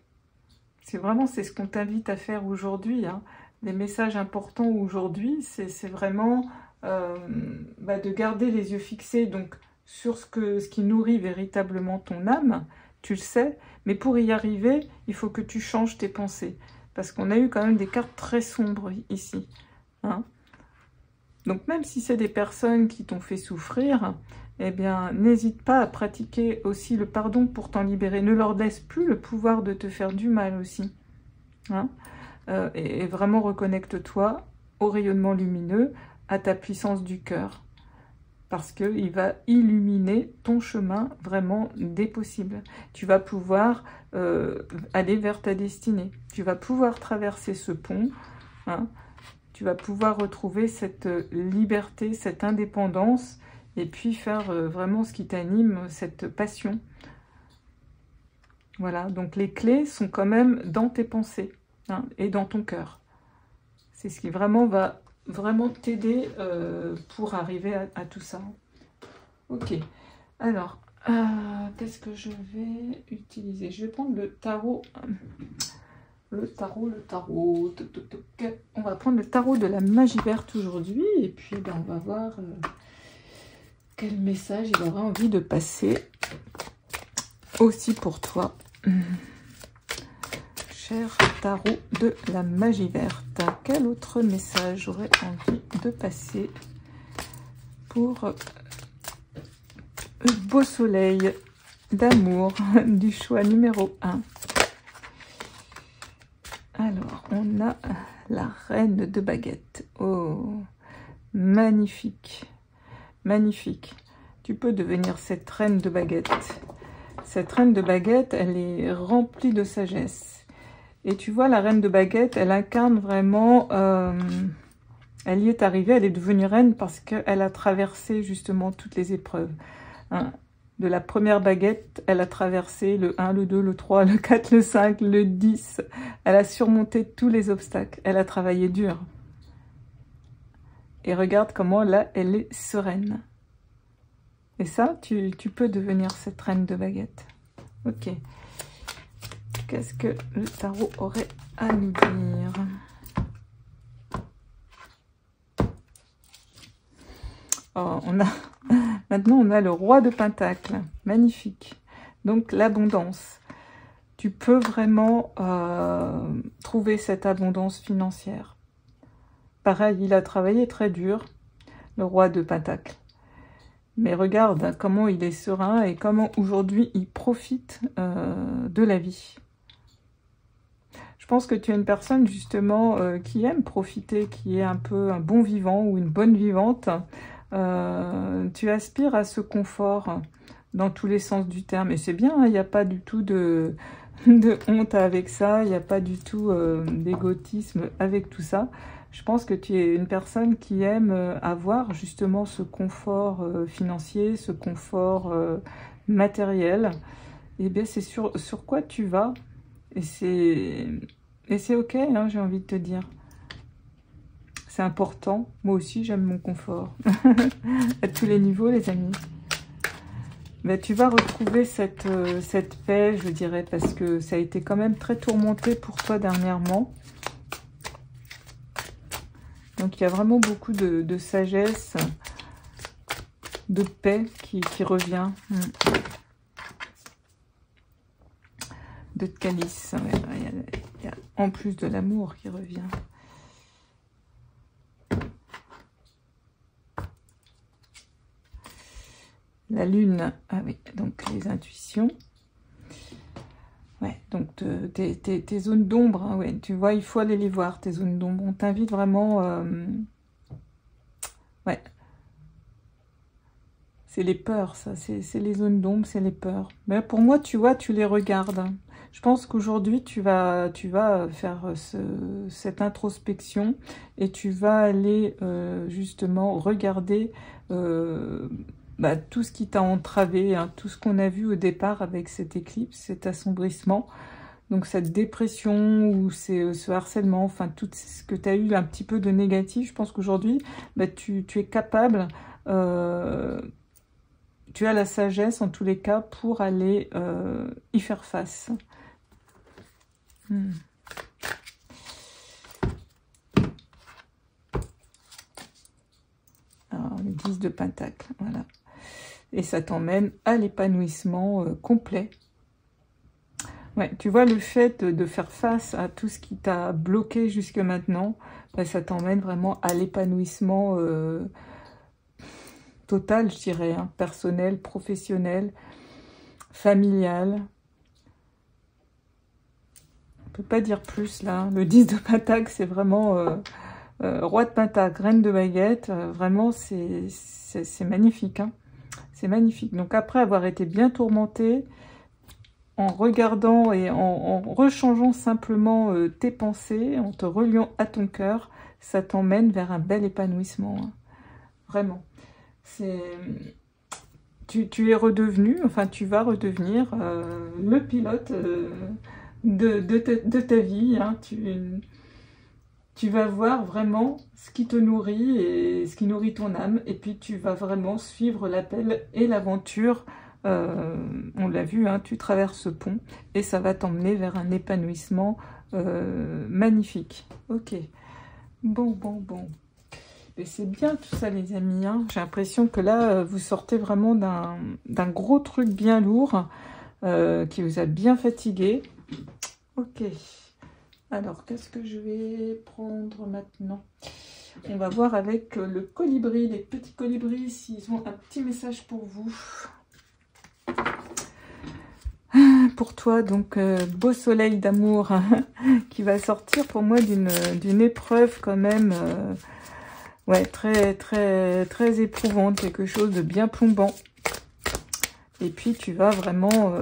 c'est ce qu'on t'invite à faire aujourd'hui. Hein. Les messages importants aujourd'hui, c'est vraiment de garder les yeux fixés donc, sur ce qui nourrit véritablement ton âme, tu le sais, mais pour y arriver, il faut que tu changes tes pensées. Parce qu'on a eu quand même des cartes très sombres ici. Hein. Donc même si c'est des personnes qui t'ont fait souffrir, eh bien, n'hésite pas à pratiquer aussi le pardon pour t'en libérer. Ne leur laisse plus le pouvoir de te faire du mal aussi. Hein. Et vraiment reconnecte-toi au rayonnement lumineux, à ta puissance du cœur. Parce qu'il va illuminer ton chemin vraiment des possibles. Tu vas pouvoir aller vers ta destinée. Tu vas pouvoir traverser ce pont. Hein. Tu vas pouvoir retrouver cette liberté, cette indépendance, et puis faire vraiment ce qui t'anime, cette passion. Voilà, donc les clés sont quand même dans tes pensées et dans ton cœur. C'est ce qui vraiment va t'aider pour arriver à tout ça. Ok, alors, qu'est-ce que je vais utiliser? Je vais prendre le tarot. Le tarot. On va prendre le tarot de la magie verte aujourd'hui. Et puis, on va voir quel message il aura envie de passer aussi pour toi. Cher tarot de la magie verte, quel autre message j'aurais envie de passer pour le beau soleil d'amour du choix numéro 1? Alors, on a la reine de baguette. Oh, magnifique, magnifique. Tu peux devenir cette reine de baguette. Cette reine de baguette, elle est remplie de sagesse. Et tu vois, la reine de baguette, elle incarne vraiment... elle y est arrivée, elle est devenue reine parce qu'elle a traversé justement toutes les épreuves. Hein. De la première baguette, elle a traversé le 1, le 2, le 3, le 4, le 5, le 10. Elle a surmonté tous les obstacles. Elle a travaillé dur. Et regarde comment là, elle est sereine. Et ça, tu peux devenir cette reine de baguette. Ok. Qu'est-ce que le tarot aurait à nous dire? Oh, maintenant, on a le roi de Pentacles. Magnifique. Donc, l'abondance. Tu peux vraiment trouver cette abondance financière. Pareil, il a travaillé très dur, le roi de Pentacles. Mais regarde hein, comment il est serein et comment aujourd'hui il profite de la vie. Je pense que tu es une personne justement qui aime profiter, qui est un peu un bon vivant ou une bonne vivante. Tu aspires à ce confort dans tous les sens du terme. Et c'est bien, il n'y a pas du tout de honte avec ça, il n'y a pas du tout d'égotisme avec tout ça. Je pense que tu es une personne qui aime avoir justement ce confort financier, ce confort matériel. Et bien c'est sur quoi tu vas. Et c'est ok, hein, j'ai envie de te dire. C'est important. Moi aussi, j'aime mon confort. À tous les niveaux, les amis. Mais tu vas retrouver cette paix, je dirais, parce que ça a été quand même très tourmenté pour toi dernièrement. Donc, il y a vraiment beaucoup de sagesse, de paix qui revient. De calice. Ouais, il y a en plus de l'amour qui revient. La lune, ah oui, donc les intuitions. Ouais, donc tes zones d'ombre, hein, ouais, tu vois, il faut aller les voir, tes zones d'ombre. On t'invite vraiment... ouais. C'est les peurs, ça, c'est les zones d'ombre, c'est les peurs. Mais pour moi, tu vois, tu les regardes. Je pense qu'aujourd'hui, tu vas faire cette introspection et tu vas aller justement regarder tout ce qui t'a entravé, hein, tout ce qu'on a vu au départ avec cette éclipse, cet assombrissement. Donc cette dépression ou ce harcèlement, enfin tout ce que tu as eu un petit peu de négatif, je pense qu'aujourd'hui, tu es capable... tu as la sagesse, en tous les cas, pour aller y faire face. Alors, le 10 de Pentacle, voilà. Et ça t'emmène à l'épanouissement complet. Ouais, tu vois, le fait de faire face à tout ce qui t'a bloqué jusque maintenant, ça t'emmène vraiment à l'épanouissement total, je dirais, hein, personnel, professionnel, familial. On peut pas dire plus, là. Le 10 de Pentacle, c'est vraiment roi de Pentacle, reine de baguette. Vraiment, c'est magnifique, hein. C'est magnifique. Donc, après avoir été bien tourmenté, en regardant et en rechangeant simplement tes pensées, en te reliant à ton cœur, ça t'emmène vers un bel épanouissement. Hein. Vraiment. Tu es redevenu, enfin tu vas redevenir le pilote de ta vie. Hein. Tu vas voir vraiment ce qui te nourrit et ce qui nourrit ton âme. Et puis tu vas vraiment suivre l'appel et l'aventure. On l'a vu, hein, tu traverses ce pont et ça va t'emmener vers un épanouissement magnifique. Ok. Bon. Et c'est bien tout ça, les amis. Hein. J'ai l'impression que là, vous sortez vraiment d'un gros truc bien lourd qui vous a bien fatigué. Ok. Alors, qu'est-ce que je vais prendre maintenant? On va voir avec le colibri, les petits colibris, s'ils ont un petit message pour vous. Pour toi, donc, beau soleil d'amour qui va sortir pour moi d'une épreuve quand même... ouais, très éprouvante, quelque chose de bien plombant. Et puis tu vas vraiment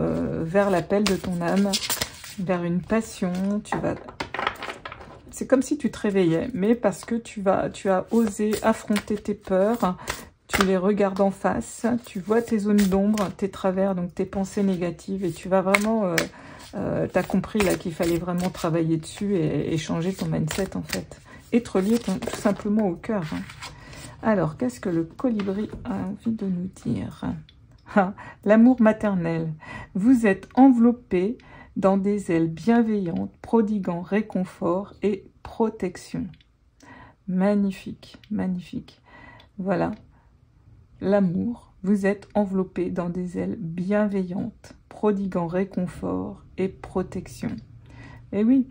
vers l'appel de ton âme, vers une passion. C'est comme si tu te réveillais, mais parce que tu as osé affronter tes peurs, tu les regardes en face, tu vois tes zones d'ombre, tes travers, donc tes pensées négatives, et tu vas vraiment... t'as compris là qu'il fallait vraiment travailler dessus et changer ton mindset en fait. Être lié tout simplement au cœur. Hein. Alors, qu'est-ce que le colibri a envie de nous dire? L'amour maternel. Vous êtes enveloppé dans des ailes bienveillantes, prodiguant réconfort et protection. Magnifique, magnifique. Voilà, l'amour. Vous êtes enveloppé dans des ailes bienveillantes, prodiguant réconfort et protection. Et oui,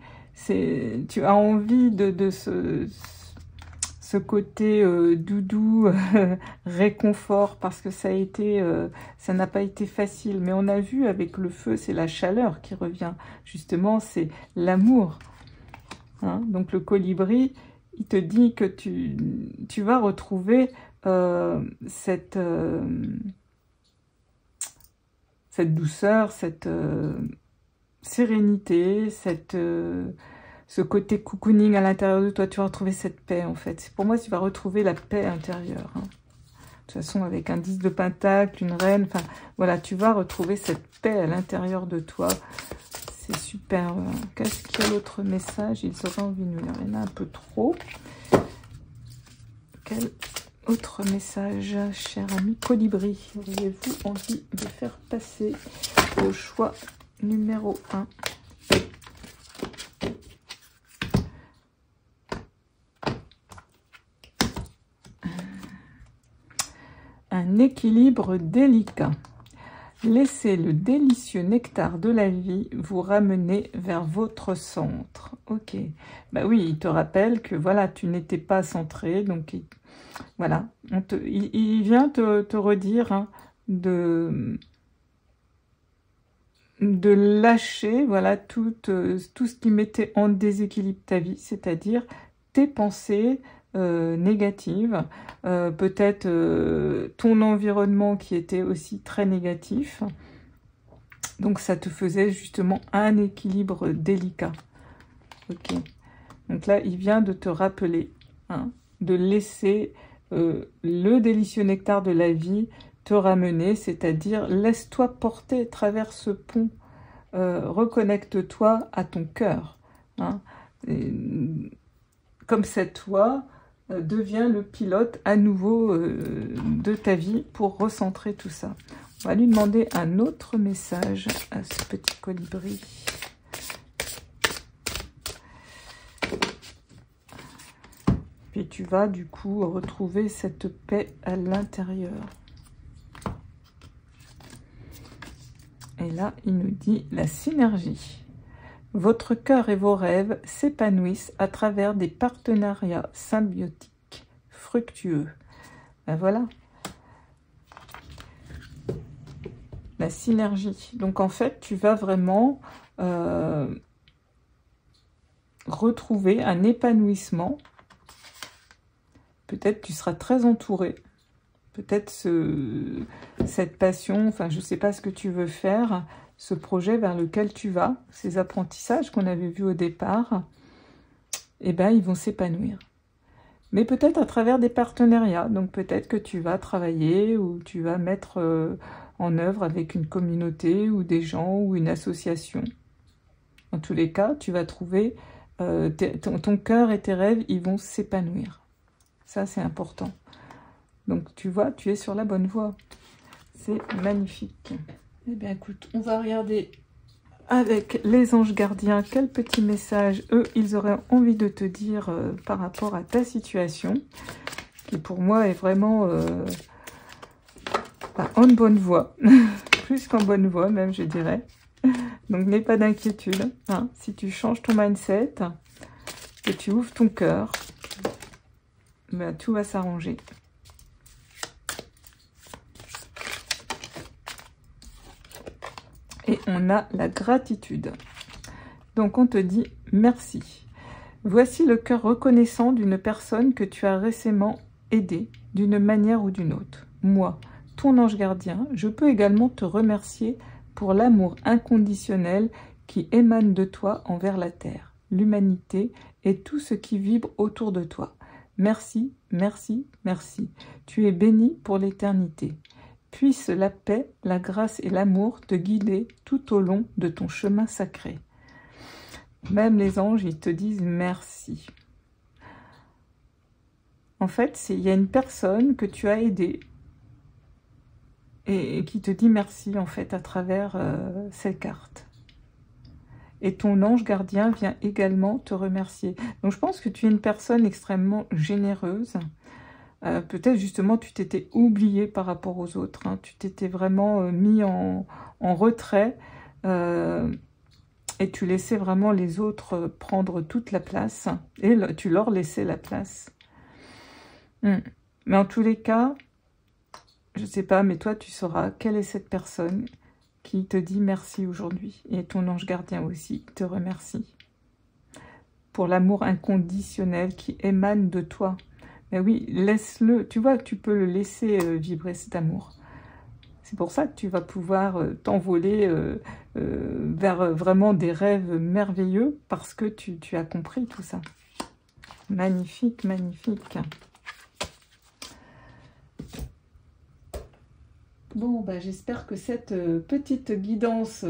tu as envie de ce ce côté doudou, réconfort, parce que ça n'a pas été facile. Mais on a vu avec le feu, c'est la chaleur qui revient. Justement, c'est l'amour. Hein, donc le colibri, il te dit que tu vas retrouver cette douceur, cette sérénité, ce côté cocooning à l'intérieur de toi. Tu vas retrouver cette paix, en fait. Pour moi, tu vas retrouver la paix intérieure. Hein. De toute façon, avec un 10 de pentacle, une reine, enfin, voilà, tu vas retrouver cette paix à l'intérieur de toi. C'est super. Qu'est-ce qu'il y a l'autre message? Ils auraient envie de nous lire. Il y en a un peu trop. Quel autre message, cher ami colibri, auriez-vous envie de faire passer au choix numéro 1? Un équilibre délicat. Laissez le délicieux nectar de la vie vous ramener vers votre centre. Ok. Bah oui, il te rappelle que voilà, tu n'étais pas centré. Donc voilà, il vient te redire hein, de lâcher voilà tout ce qui mettait en déséquilibre ta vie, c'est-à-dire tes pensées négatives, peut-être ton environnement qui était aussi très négatif. Donc ça te faisait justement un équilibre délicat. Ok. Donc là, il vient de te rappeler, hein, de laisser le délicieux nectar de la vie te ramener, c'est-à-dire laisse-toi porter à travers ce pont, reconnecte-toi à ton cœur. Hein, comme cette toi devient le pilote à nouveau de ta vie pour recentrer tout ça. On va lui demander un autre message à ce petit colibri. Puis tu vas du coup retrouver cette paix à l'intérieur. Et là, il nous dit la synergie. Votre cœur et vos rêves s'épanouissent à travers des partenariats symbiotiques, fructueux. Ben voilà. La synergie. Donc en fait, tu vas vraiment retrouver un épanouissement. Peut-être tu seras très entouré. Peut-être cette passion, enfin je ne sais pas ce que tu veux faire, ce projet vers lequel tu vas, ces apprentissages qu'on avait vus au départ, eh ben, ils vont s'épanouir. Mais peut-être à travers des partenariats, donc peut-être que tu vas travailler ou tu vas mettre en œuvre avec une communauté ou des gens ou une association. En tous les cas, tu vas trouver ton cœur et tes rêves, ils vont s'épanouir. Ça, c'est important. Donc, tu vois, tu es sur la bonne voie. C'est magnifique. Eh bien, écoute, on va regarder avec les anges gardiens quel petit message, eux, ils auraient envie de te dire par rapport à ta situation, qui pour moi est vraiment en bonne voie. Plus qu'en bonne voie, même, je dirais. Donc, n'aie pas d'inquiétude. Hein. Si tu changes ton mindset, que tu ouvres ton cœur, ben, tout va s'arranger. Et on a la gratitude. Donc on te dit merci. Voici le cœur reconnaissant d'une personne que tu as récemment aidée d'une manière ou d'une autre. Moi, ton ange gardien, je peux également te remercier pour l'amour inconditionnel qui émane de toi envers la terre, l'humanité et tout ce qui vibre autour de toi. Merci, merci, merci. Tu es béni pour l'éternité. Puisse la paix, la grâce et l'amour te guider tout au long de ton chemin sacré. Même les anges, ils te disent merci. En fait, il y a une personne que tu as aidée et qui te dit merci, en fait, à travers ces cartes. Et ton ange gardien vient également te remercier. Donc, je pense que tu es une personne extrêmement généreuse. Peut-être justement tu t'étais oublié par rapport aux autres, hein. Tu t'étais vraiment mis en retrait et tu laissais vraiment les autres prendre toute la place et tu leur laissais la place. Mm. Mais en tous les cas, je sais pas, mais toi, tu sauras quelle est cette personne qui te dit merci aujourd'hui. Et ton ange gardien aussi te remercie pour l'amour inconditionnel qui émane de toi. Mais oui, laisse-le. Tu vois, tu peux le laisser vibrer cet amour. C'est pour ça que tu vas pouvoir t'envoler vers vraiment des rêves merveilleux parce que tu as compris tout ça. Magnifique, magnifique. Bon, bah, j'espère que cette petite guidance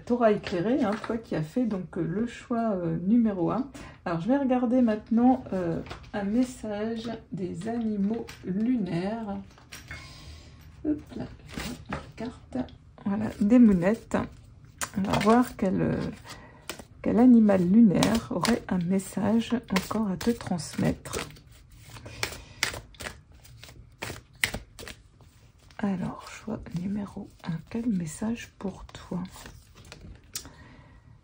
t'aura éclairé, hein, toi qui as fait donc le choix numéro 1. Alors, je vais regarder maintenant un message des animaux lunaires. Hop là, une carte. Voilà, des mounettes. On va voir quel animal lunaire aurait un message encore à te transmettre. Alors, choix numéro 1, quel message pour toi?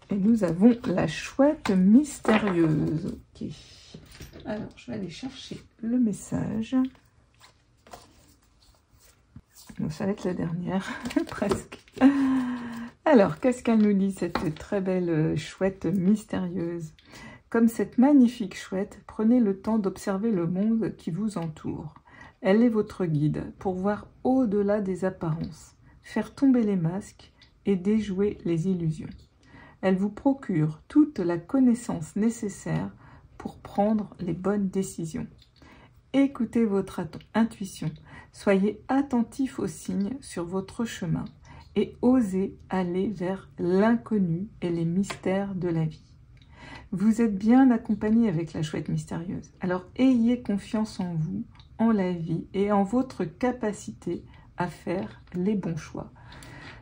Et nous avons la chouette mystérieuse. Ok. Alors, je vais aller chercher le message. Bon, ça va être la dernière, presque. Alors, qu'est-ce qu'elle nous dit, cette très belle chouette mystérieuse? Comme cette magnifique chouette, prenez le temps d'observer le monde qui vous entoure. Elle est votre guide pour voir au-delà des apparences, faire tomber les masques et déjouer les illusions. Elle vous procure toute la connaissance nécessaire pour prendre les bonnes décisions. Écoutez votre intuition, soyez attentif aux signes sur votre chemin et osez aller vers l'inconnu et les mystères de la vie. Vous êtes bien accompagné avec la chouette mystérieuse, alors ayez confiance en vous, en la vie et en votre capacité à faire les bons choix.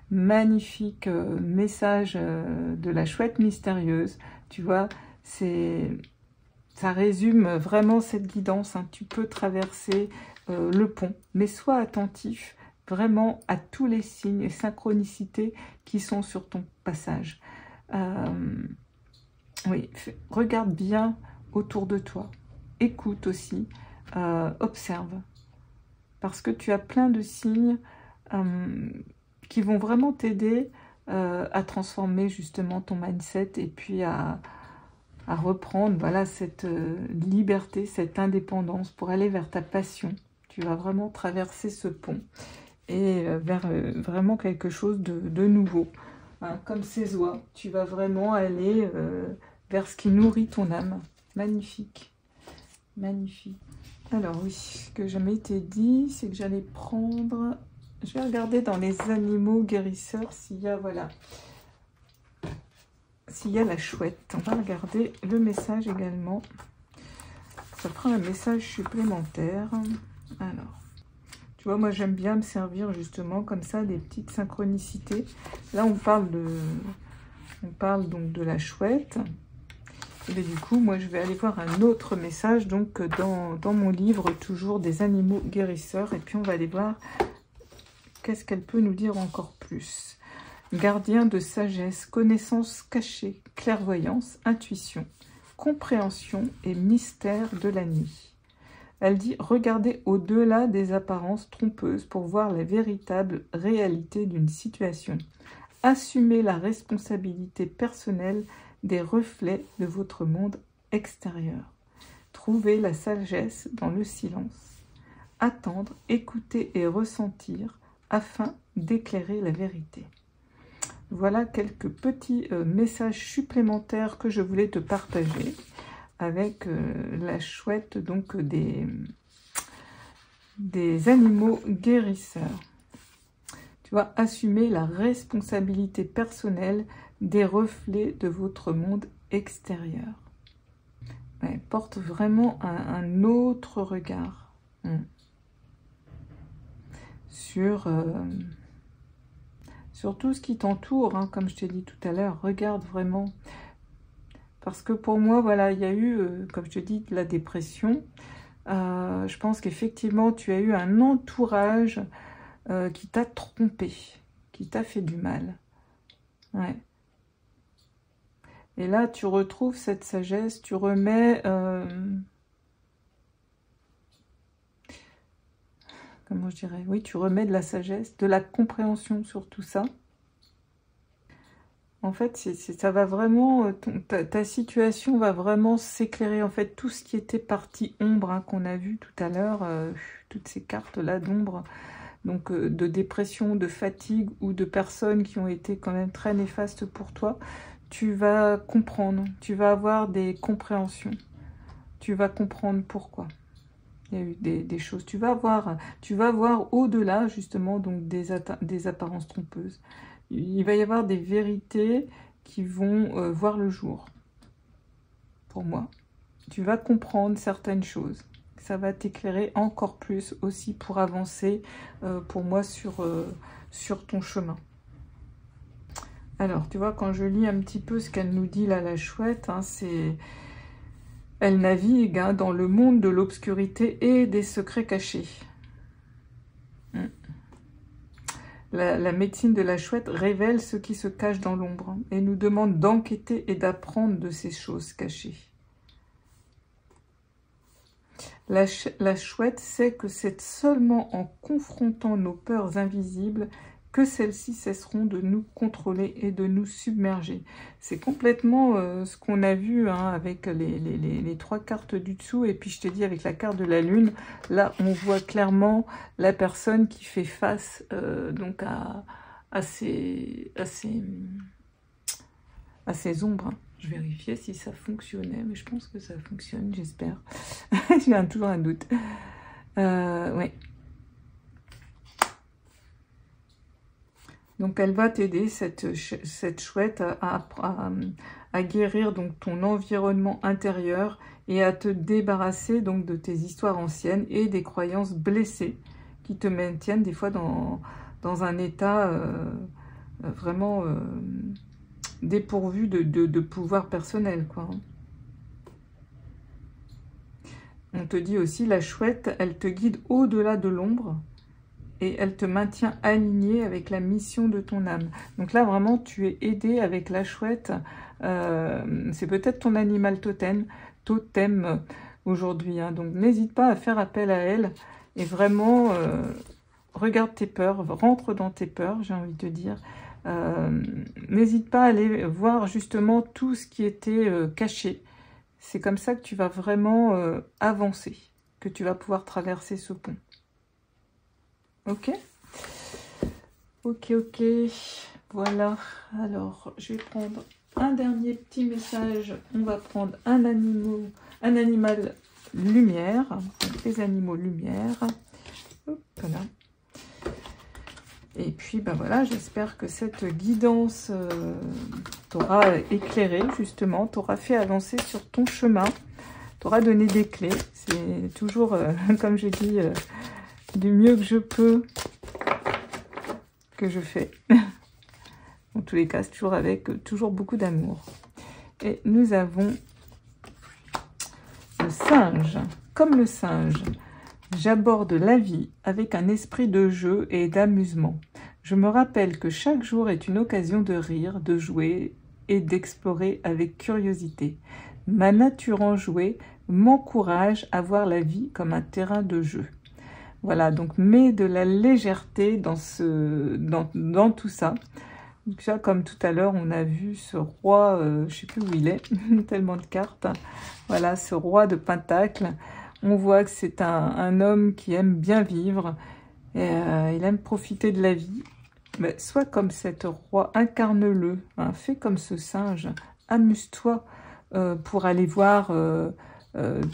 Magnifique message de la chouette mystérieuse. Tu vois, ça résume vraiment cette guidance. Hein. Tu peux traverser le pont, mais sois attentif vraiment à tous les signes et synchronicités qui sont sur ton passage. Oui, regarde bien autour de toi. Écoute aussi. Observe, parce que tu as plein de signes qui vont vraiment t'aider à transformer justement ton mindset et puis à reprendre voilà, cette liberté, cette indépendance pour aller vers ta passion. Tu vas vraiment traverser ce pont et vers vraiment quelque chose de nouveau. Hein, comme ces oies, tu vas vraiment aller vers ce qui nourrit ton âme. Magnifique, magnifique. Alors oui, ce que je m'étais dit, c'est que j'allais prendre... Je vais regarder dans les animaux guérisseurs s'il y a, voilà, s'il y a la chouette. On va regarder le message également. Ça prend un message supplémentaire. Alors, tu vois, moi j'aime bien me servir justement comme ça des petites synchronicités. Là, on parle donc de la chouette. Et bien, du coup, moi, je vais aller voir un autre message, donc dans mon livre, toujours des animaux guérisseurs. Et puis, on va aller voir qu'est-ce qu'elle peut nous dire encore plus. Gardien de sagesse, connaissance cachée, clairvoyance, intuition, compréhension et mystère de la nuit. Elle dit, regardez au-delà des apparences trompeuses pour voir la véritable réalité d'une situation. Assumez la responsabilité personnelle des reflets de votre monde extérieur. Trouvez la sagesse dans le silence. Attendre, écouter et ressentir afin d'éclairer la vérité. Voilà quelques petits messages supplémentaires que je voulais te partager avec la chouette donc des animaux guérisseurs. Tu vas assumer la responsabilité personnelle des reflets de votre monde extérieur. Ouais, porte vraiment un autre regard sur tout ce qui t'entoure, hein, comme je t'ai dit tout à l'heure. Regarde vraiment. Parce que pour moi, voilà, il y a eu, comme je te dis, de la dépression. Je pense qu'effectivement, tu as eu un entourage qui t'a trompé, qui t'a fait du mal. Ouais. Et là, tu retrouves cette sagesse, tu remets comment je dirais, oui, tu remets de la sagesse, de la compréhension sur tout ça. En fait, ça va vraiment, ta situation va vraiment s'éclairer. En fait, tout ce qui était partie ombre, hein, qu'on a vu tout à l'heure, toutes ces cartes-là d'ombre, donc de dépression, de fatigue ou de personnes qui ont été quand même très néfastes pour toi, tu vas comprendre, tu vas avoir des compréhensions, tu vas comprendre pourquoi. Il y a eu des choses, tu vas voir au-delà justement donc des apparences trompeuses. Il va y avoir des vérités qui vont voir le jour, pour moi. Tu vas comprendre certaines choses. Ça va t'éclairer encore plus aussi pour avancer, pour moi, sur ton chemin. Alors, tu vois, quand je lis un petit peu ce qu'elle nous dit là, la chouette, hein, c'est... Elle navigue, hein, dans le monde de l'obscurité et des secrets cachés. La médecine de la chouette révèle ce qui se cache dans l'ombre et nous demande d'enquêter et d'apprendre de ces choses cachées. La chouette sait que c'est seulement en confrontant nos peurs invisibles que celles-ci cesseront de nous contrôler et de nous submerger. C'est complètement ce qu'on a vu, hein, avec les 3 cartes du dessous, et puis je t'ai dit avec la carte de la lune, là on voit clairement la personne qui fait face donc à ces ombres. Je vérifiais si ça fonctionnait, mais je pense que ça fonctionne, j'espère. J'ai toujours un doute. Ouais. Donc elle va t'aider, cette chouette, à guérir donc ton environnement intérieur et à te débarrasser donc de tes histoires anciennes et des croyances blessées qui te maintiennent des fois dans un état vraiment dépourvu de pouvoir personnel, quoi. On te dit aussi, la chouette, elle te guide au-delà de l'ombre et elle te maintient aligné avec la mission de ton âme. Donc là, vraiment, tu es aidé avec la chouette. C'est peut-être ton animal totem aujourd'hui, hein. Donc n'hésite pas à faire appel à elle et vraiment regarde tes peurs, rentre dans tes peurs, j'ai envie de te dire. N'hésite pas à aller voir justement tout ce qui était caché. C'est comme ça que tu vas vraiment avancer, que tu vas pouvoir traverser ce pont. Ok? Ok, ok. Voilà. Alors, je vais prendre un dernier petit message. On va prendre un animal lumière. Donc, les animaux lumière. Hop, voilà. Et puis, ben voilà, j'espère que cette guidance t'aura éclairé, justement, t'aura fait avancer sur ton chemin, t'aura donné des clés. C'est toujours, comme je dis, du mieux que je peux, que je fais. En tous les cas, c'est toujours avec toujours beaucoup d'amour. Et nous avons le singe. Comme le singe, j'aborde la vie avec un esprit de jeu et d'amusement. Je me rappelle que chaque jour est une occasion de rire, de jouer et d'explorer avec curiosité. Ma nature enjouée m'encourage à voir la vie comme un terrain de jeu. Voilà, donc mets de la légèreté dans tout ça. Donc, ça, comme tout à l'heure, on a vu ce roi, je ne sais plus où il est, tellement de cartes. Voilà, ce roi de Pentacle. On voit que c'est un homme qui aime bien vivre. Et, il aime profiter de la vie. Mais sois comme cet roi, incarne-le. Hein, fais comme ce singe. Amuse-toi pour aller voir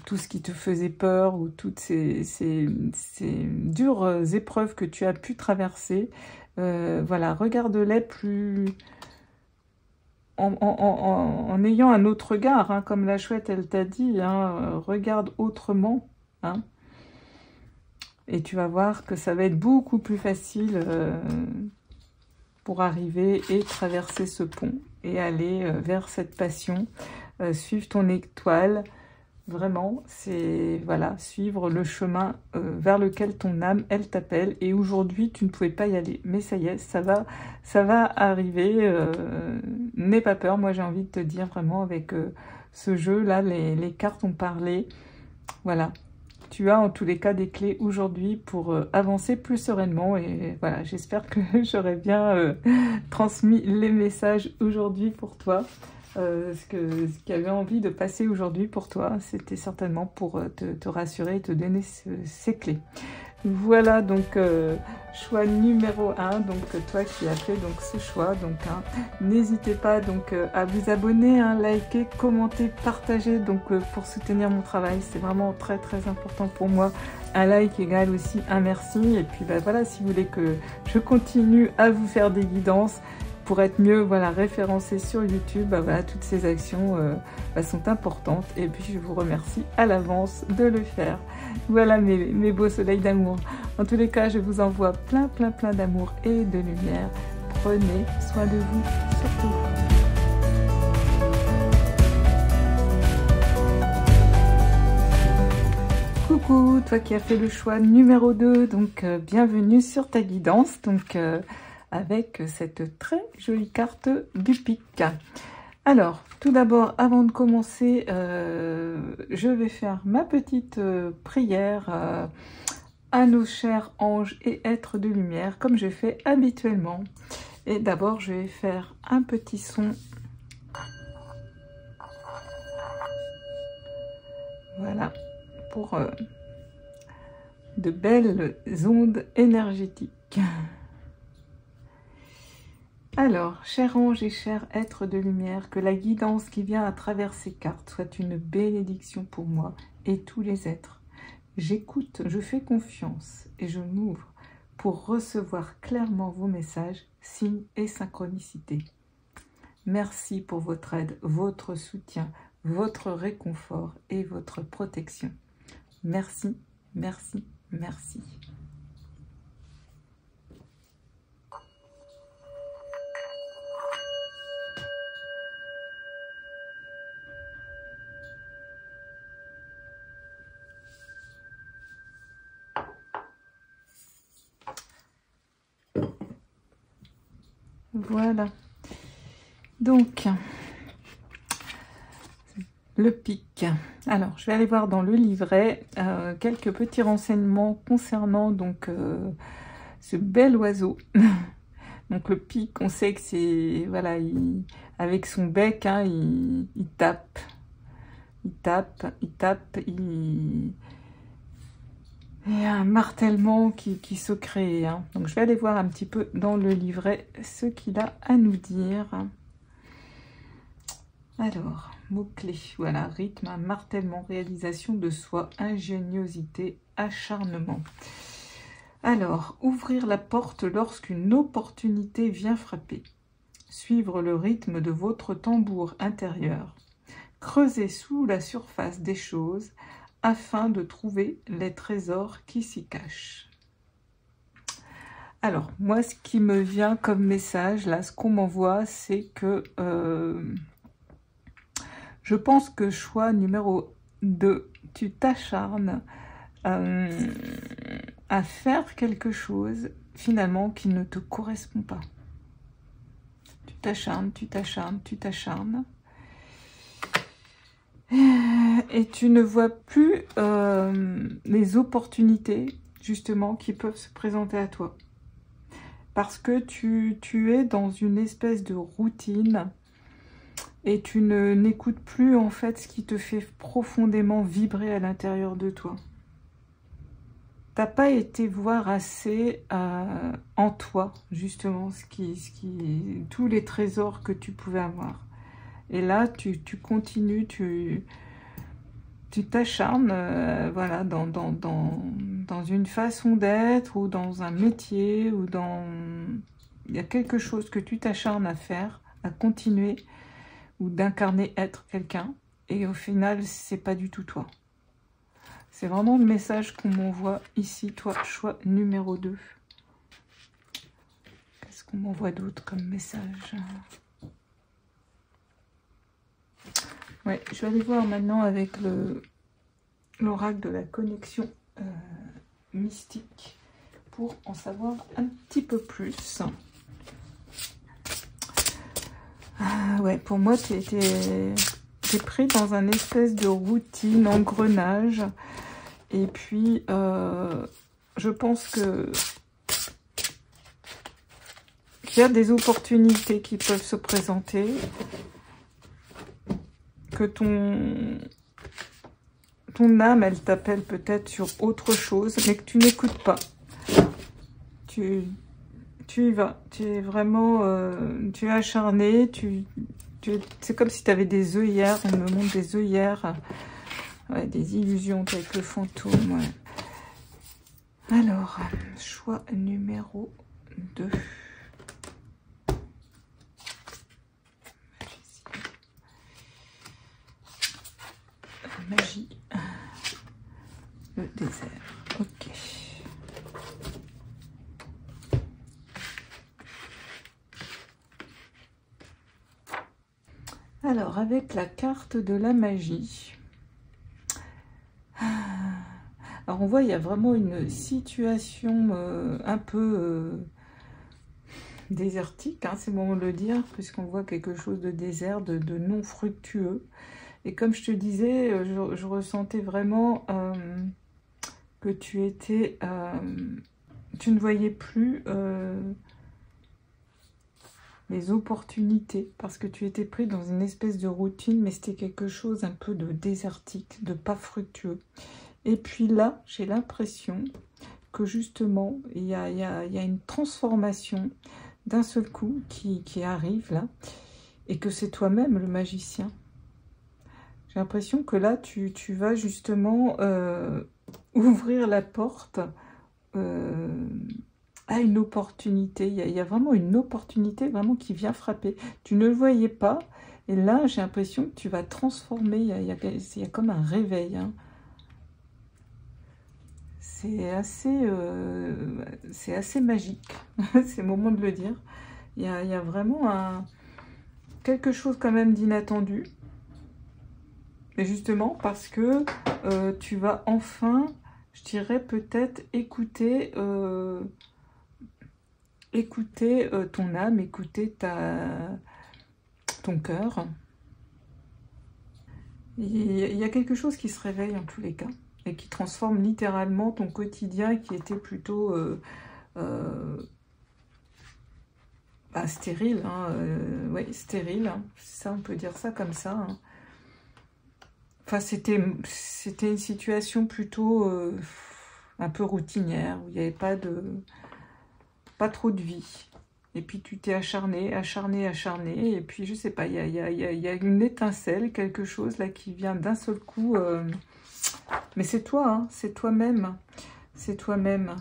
tout ce qui te faisait peur ou toutes ces dures épreuves que tu as pu traverser. Voilà, regarde-les plus en ayant un autre regard, hein, comme la chouette, elle t'a dit, hein, regarde autrement, hein, et tu vas voir que ça va être beaucoup plus facile pour arriver et traverser ce pont et aller vers cette passion, suivre ton étoile. Vraiment, c'est voilà, suivre le chemin vers lequel ton âme, elle t'appelle. Et aujourd'hui, tu ne pouvais pas y aller. Mais ça y est, ça va arriver. N'aie pas peur. Moi, j'ai envie de te dire vraiment avec ce jeu-là, les cartes ont parlé. Voilà. tu as en tous les cas des clés aujourd'hui pour avancer plus sereinement. Et voilà, j'espère que j'aurai bien transmis les messages aujourd'hui pour toi. Ce qui avait envie de passer aujourd'hui pour toi, c'était certainement pour te rassurer et te donner ces clés. Voilà donc choix numéro 1, donc toi qui as fait donc ce choix, donc n'hésitez pas donc à vous abonner, liker, commenter, partager donc pour soutenir mon travail, c'est vraiment très très important pour moi. Un like égale aussi un merci, et puis voilà, si vous voulez que je continue à vous faire des guidances pour être mieux référencé sur YouTube, voilà, toutes ces actions sont importantes, et puis je vous remercie à l'avance de le faire. Voilà mes beaux soleils d'amour. En tous les cas, je vous envoie plein d'amour et de lumière. Prenez soin de vous, surtout. Coucou, toi qui as fait le choix numéro 2, donc bienvenue sur ta guidance, donc avec cette très jolie carte du pic. Alors, tout d'abord, avant de commencer, je vais faire ma petite prière à nos chers anges et êtres de lumière, comme je fais habituellement. Et d'abord, je vais faire un petit son. Voilà, pour de belles ondes énergétiques. Alors, chers anges et chers êtres de lumière, que la guidance qui vient à travers ces cartes soit une bénédiction pour moi et tous les êtres. J'écoute, je fais confiance et je m'ouvre pour recevoir clairement vos messages, signes et synchronicités. Merci pour votre aide, votre soutien, votre réconfort et votre protection. Merci, merci, merci. Voilà, donc le pic. Alors, je vais aller voir dans le livret quelques petits renseignements concernant donc ce bel oiseau. Donc le pic, on sait que c'est voilà, avec son bec, il tape, il y a un martèlement qui se crée. Donc je vais aller voir un petit peu dans le livret ce qu'il a à nous dire. Alors, mots-clés, voilà, rythme, martèlement, réalisation de soi, ingéniosité, acharnement. Alors, ouvrir la porte lorsqu'une opportunité vient frapper. Suivre le rythme de votre tambour intérieur. Creuser sous la surface des choses afin de trouver les trésors qui s'y cachent. Alors, moi, ce qui me vient comme message, là, ce qu'on m'envoie, c'est que je pense que choix numéro 2, tu t'acharnes à faire quelque chose, finalement, qui ne te correspond pas. Tu t'acharnes, tu t'acharnes, tu t'acharnes. Et tu ne vois plus les opportunités, justement, qui peuvent se présenter à toi. Parce que tu es dans une espèce de routine et tu n'écoutes plus, en fait, ce qui te fait profondément vibrer à l'intérieur de toi. Tu n'as pas été voir assez en toi, justement, tous les trésors que tu pouvais avoir. Et là, tu continues, tu t'acharnes voilà, dans une façon d'être ou dans un métier ou il y a quelque chose que tu t'acharnes à faire, à continuer ou d'incarner être quelqu'un et au final, c'est pas du tout toi. C'est vraiment le message qu'on m'envoie ici, toi, choix numéro 2. Qu'est-ce qu'on m'envoie d'autre comme message ? Ouais, je vais aller voir maintenant avec l'oracle de la connexion mystique pour en savoir un petit peu plus. Ouais, pour moi, tu es pris dans un espèce de routine, engrenage, Et puis, je pense qu'il y a des opportunités qui peuvent se présenter, que ton âme, elle t'appelle peut-être sur autre chose, mais que tu n'écoutes pas. Tu y vas, tu es vraiment, tu es acharné, c'est comme si tu avais des œillères, on me montre des œillères, ouais, des illusions avec le fantôme, ouais. Alors, choix numéro 2. Magie. Le désert. Ok. Alors, avec la carte de la magie. Alors, on voit, il y a vraiment une situation un peu désertique, hein, c'est bon de le dire, puisqu'on voit quelque chose de désert, de non fructueux. Et comme je te disais, je ressentais vraiment que tu étais... tu ne voyais plus les opportunités, parce que tu étais pris dans une espèce de routine, mais c'était quelque chose un peu de désertique, de pas fructueux. Et puis là, j'ai l'impression que justement, il y a une transformation d'un seul coup qui arrive là, et que c'est toi-même le magicien. J'ai l'impression que là, tu vas justement ouvrir la porte à une opportunité. Il y a vraiment une opportunité vraiment qui vient frapper. Tu ne le voyais pas. Et là, j'ai l'impression que tu vas transformer. Il y a comme un réveil. Hein. C'est assez magique. C'est le moment de le dire. Il y a vraiment quelque chose quand même d'inattendu. Mais justement parce que tu vas enfin, je dirais peut-être écouter, ton âme, écouter ton cœur. Il y a quelque chose qui se réveille en tous les cas et qui transforme littéralement ton quotidien qui était plutôt stérile. Hein, oui, stérile, hein, ça, on peut dire ça comme ça. Hein. Enfin, c'était une situation plutôt un peu routinière, où il n'y avait pas trop de vie. Et puis tu t'es acharné, et puis je sais pas, il y a une étincelle, quelque chose là qui vient d'un seul coup. Mais c'est toi, hein, c'est toi-même. C'est toi-même.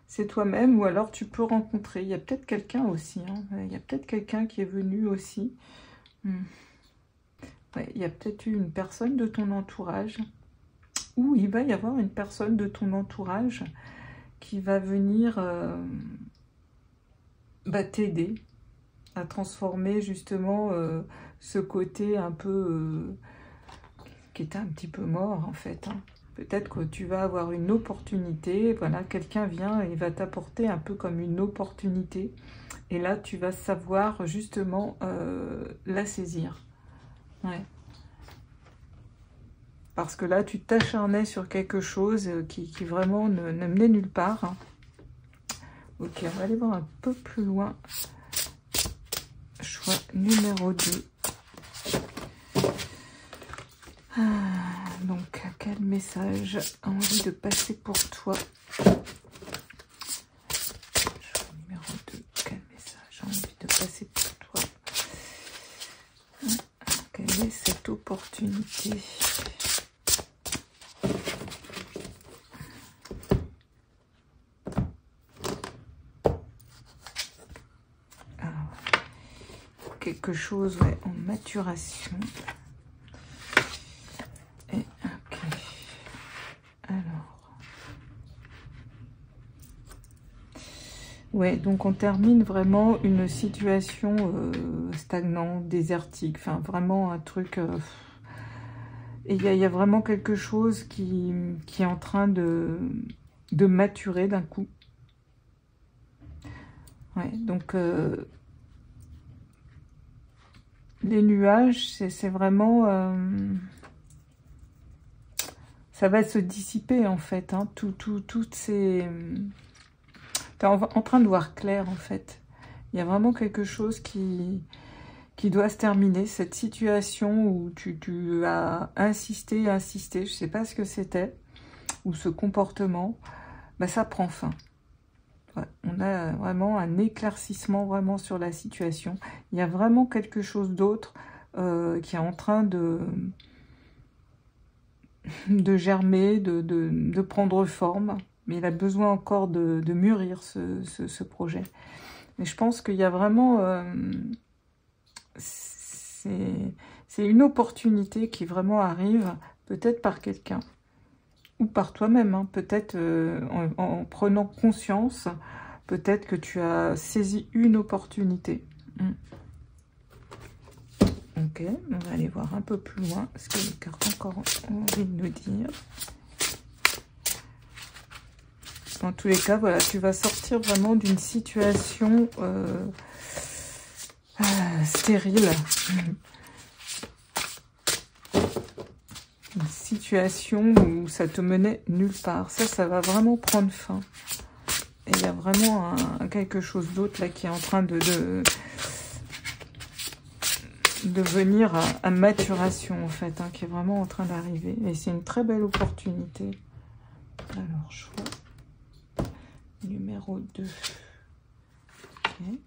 C'est toi-même, ou alors tu peux rencontrer. Il y a peut-être quelqu'un aussi. Hein, il y a peut-être quelqu'un qui est venu aussi. Ouais, il y a peut-être eu une personne de ton entourage, ou il va y avoir une personne de ton entourage qui va venir t'aider à transformer justement ce côté un peu qui était un petit peu mort en fait. Hein. Peut-être que tu vas avoir une opportunité, voilà, quelqu'un vient et va t'apporter un peu comme une opportunité. Et là, tu vas savoir justement la saisir. Ouais. Parce que là, tu t'acharnais sur quelque chose qui vraiment ne menait nulle part. Hein. Ok, on va aller voir un peu plus loin. Choix numéro 2. Donc, quel message a envie de passer pour toi? Choix numéro 2. Quel message a envie de passer pour toi? Quelle est cette opportunité? Quelque chose ouais, en maturation. Et ok. Alors. Ouais, donc on termine vraiment une situation stagnante, désertique. Enfin, vraiment un truc... et il y a vraiment quelque chose qui est en train de maturer d'un coup. Ouais, donc... les nuages, c'est vraiment... ça va se dissiper en fait. Hein. Toutes ces... Tu es en train de voir clair en fait. Il y a vraiment quelque chose qui doit se terminer. Cette situation où tu as insisté, je ne sais pas ce que c'était, ou ce comportement, bah, ça prend fin. Ouais, on a vraiment un éclaircissement vraiment sur la situation. Il y a vraiment quelque chose d'autre qui est en train de germer, de prendre forme. Mais il a besoin encore de mûrir ce projet. Mais je pense qu'il y a vraiment... c'est une opportunité qui vraiment arrive, peut-être par quelqu'un. Ou par toi-même, hein. Peut-être en prenant conscience, peut-être que tu as saisi une opportunité. Ok, on va aller voir un peu plus loin, ce que les cartes ont encore envie de nous dire. Dans tous les cas, voilà, tu vas sortir vraiment d'une situation stérile. Une situation où ça te menait nulle part. Ça va vraiment prendre fin. Et il y a vraiment quelque chose d'autre là qui est en train de venir à maturation en fait, hein, qui est vraiment en train d'arriver. Et c'est une très belle opportunité. Alors, choix numéro 2. Okay.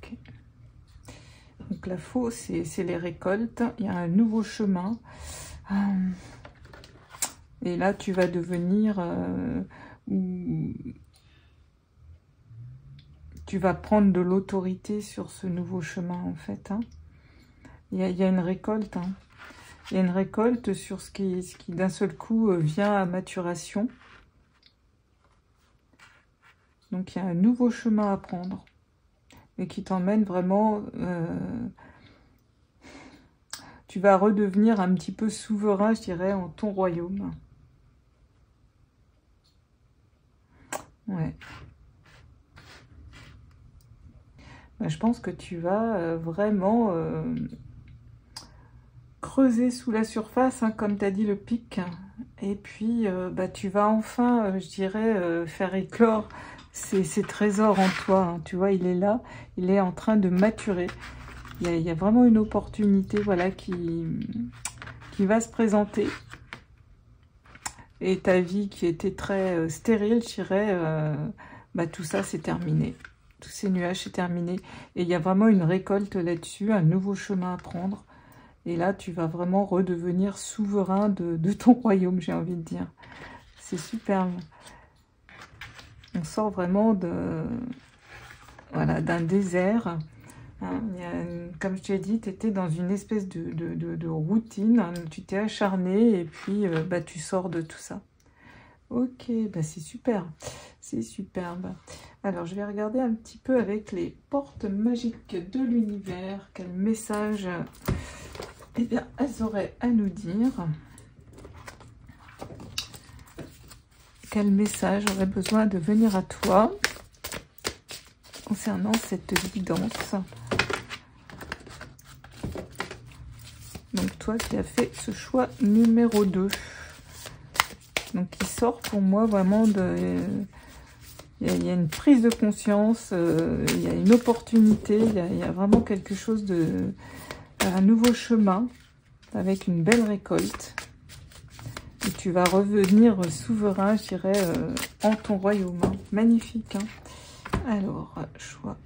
Okay. Donc la faux, c'est les récoltes. Il y a un nouveau chemin. Et là, tu vas devenir... tu vas prendre de l'autorité sur ce nouveau chemin, en fait. Hein. Il y a une récolte. Hein. Il y a une récolte sur ce qui d'un seul coup, vient à maturation. Donc, il y a un nouveau chemin à prendre. Et qui t'emmène vraiment... tu vas redevenir un petit peu souverain, je dirais, en ton royaume. Ouais. Ben, je pense que tu vas vraiment creuser sous la surface, hein, comme tu as dit, le pic. Et puis, bah, tu vas enfin, je dirais, faire éclore ces trésors en toi. Hein. Tu vois, il est là, il est en train de maturer. Il y a vraiment une opportunité, voilà, qui va se présenter. Et ta vie qui était très stérile, je dirais, bah, tout ça, c'est terminé. Tous ces nuages, c'est terminé. Et il y a vraiment une récolte là-dessus, un nouveau chemin à prendre. Et là, tu vas vraiment redevenir souverain de ton royaume, j'ai envie de dire. C'est superbe. On sort vraiment voilà, d'un désert. Hein, comme je t'ai dit, tu étais dans une espèce de routine. Hein, tu t'es acharné et puis bah, tu sors de tout ça. Ok, bah c'est super. C'est superbe. Alors, je vais regarder un petit peu avec les portes magiques de l'univers. Quel message eh bien, elles auraient à nous dire. Quel message aurait besoin de venir à toi concernant cette guidance. Donc, toi qui as fait ce choix numéro 2. Donc, il sort pour moi vraiment de... Il y a une prise de conscience, il y a une opportunité, il y a vraiment quelque chose de... un nouveau chemin avec une belle récolte. Et tu vas revenir souverain, je dirais, en ton royaume. Hein. Magnifique. Hein. Alors, choix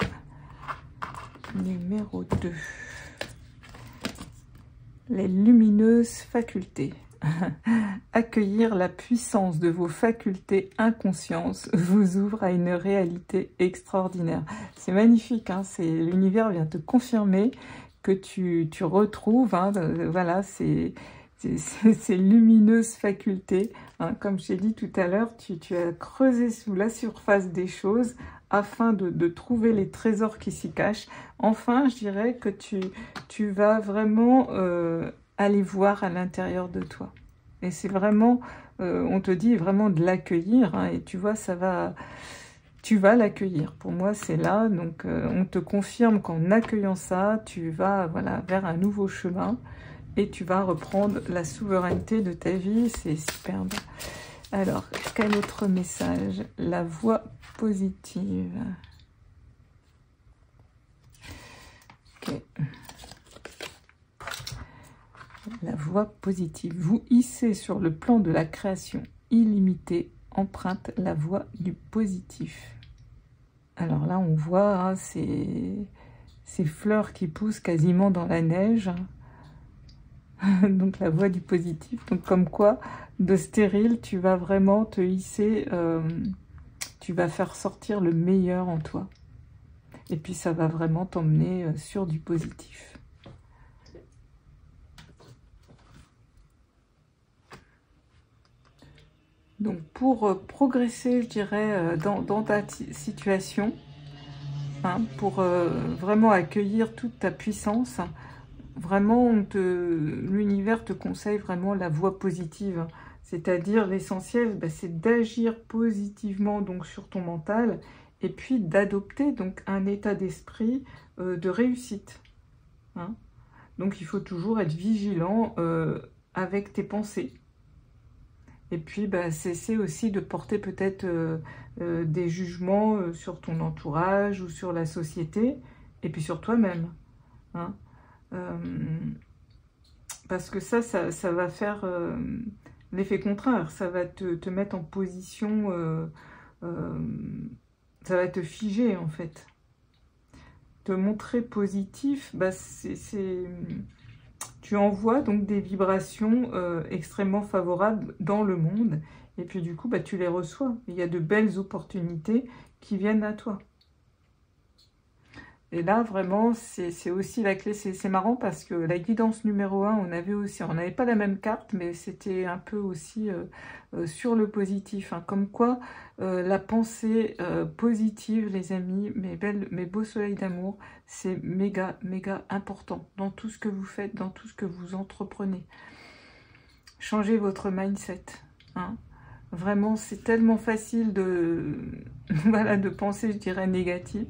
numéro 2. Les lumineuses facultés. Accueillir la puissance de vos facultés inconscientes vous ouvre à une réalité extraordinaire. C'est magnifique, hein, l'univers vient te confirmer que tu retrouves, hein, voilà, ces lumineuses facultés. Hein, comme je t'ai dit tout à l'heure, tu as creusé sous la surface des choses afin de trouver les trésors qui s'y cachent. Enfin, je dirais que tu vas vraiment aller voir à l'intérieur de toi. Et c'est vraiment, on te dit vraiment de l'accueillir, hein, et tu vois, ça va tu vas l'accueillir. Pour moi, c'est là. Donc, on te confirme qu'en accueillant ça, tu vas voilà, vers un nouveau chemin et tu vas reprendre la souveraineté de ta vie. C'est superbe. Alors, quel autre message? La voie positive. Ok. La voie positive. Vous hissez sur le plan de la création illimitée, emprunte la voie du positif. Alors là, on voit hein, ces fleurs qui poussent quasiment dans la neige. Donc la voie du positif. Donc comme quoi, de stérile, tu vas vraiment te hisser, tu vas faire sortir le meilleur en toi. Et puis ça va vraiment t'emmener sur du positif. Donc pour progresser, je dirais, dans ta situation, hein, pour vraiment accueillir toute ta puissance, vraiment l'univers te conseille vraiment la voie positive. C'est-à-dire l'essentiel, bah, c'est d'agir positivement donc, sur ton mental et puis d'adopter donc un état d'esprit de réussite. Hein. Donc il faut toujours être vigilant avec tes pensées. Et puis, bah, cesser aussi de porter peut-être des jugements sur ton entourage ou sur la société, et puis sur toi-même. Hein. Parce que ça va faire l'effet contraire. Ça va te mettre en position, ça va te figer en fait. Te montrer positif, bah, tu envoies donc des vibrations extrêmement favorables dans le monde. Et puis du coup, bah, tu les reçois. Il y a de belles opportunités qui viennent à toi. Et là, vraiment, c'est aussi la clé. C'est marrant parce que la guidance numéro 1, on n'avait pas la même carte, mais c'était un peu aussi sur le positif. Hein. Comme quoi, la pensée positive, les amis, mes beaux soleils d'amour, c'est méga, méga important dans tout ce que vous faites, dans tout ce que vous entreprenez. Changez votre mindset. Hein. Vraiment, c'est tellement facile voilà, de penser, je dirais, négatif.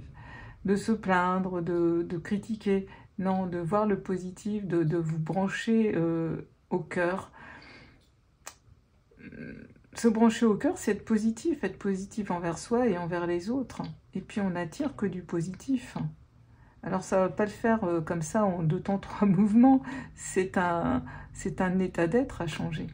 De se plaindre, de critiquer, non, de voir le positif, de vous brancher au cœur. Se brancher au cœur, c'est être positif envers soi et envers les autres. Et puis on n'attire que du positif. Alors ça ne va pas le faire comme ça en 2 temps, 3 mouvements, c'est un état d'être à changer.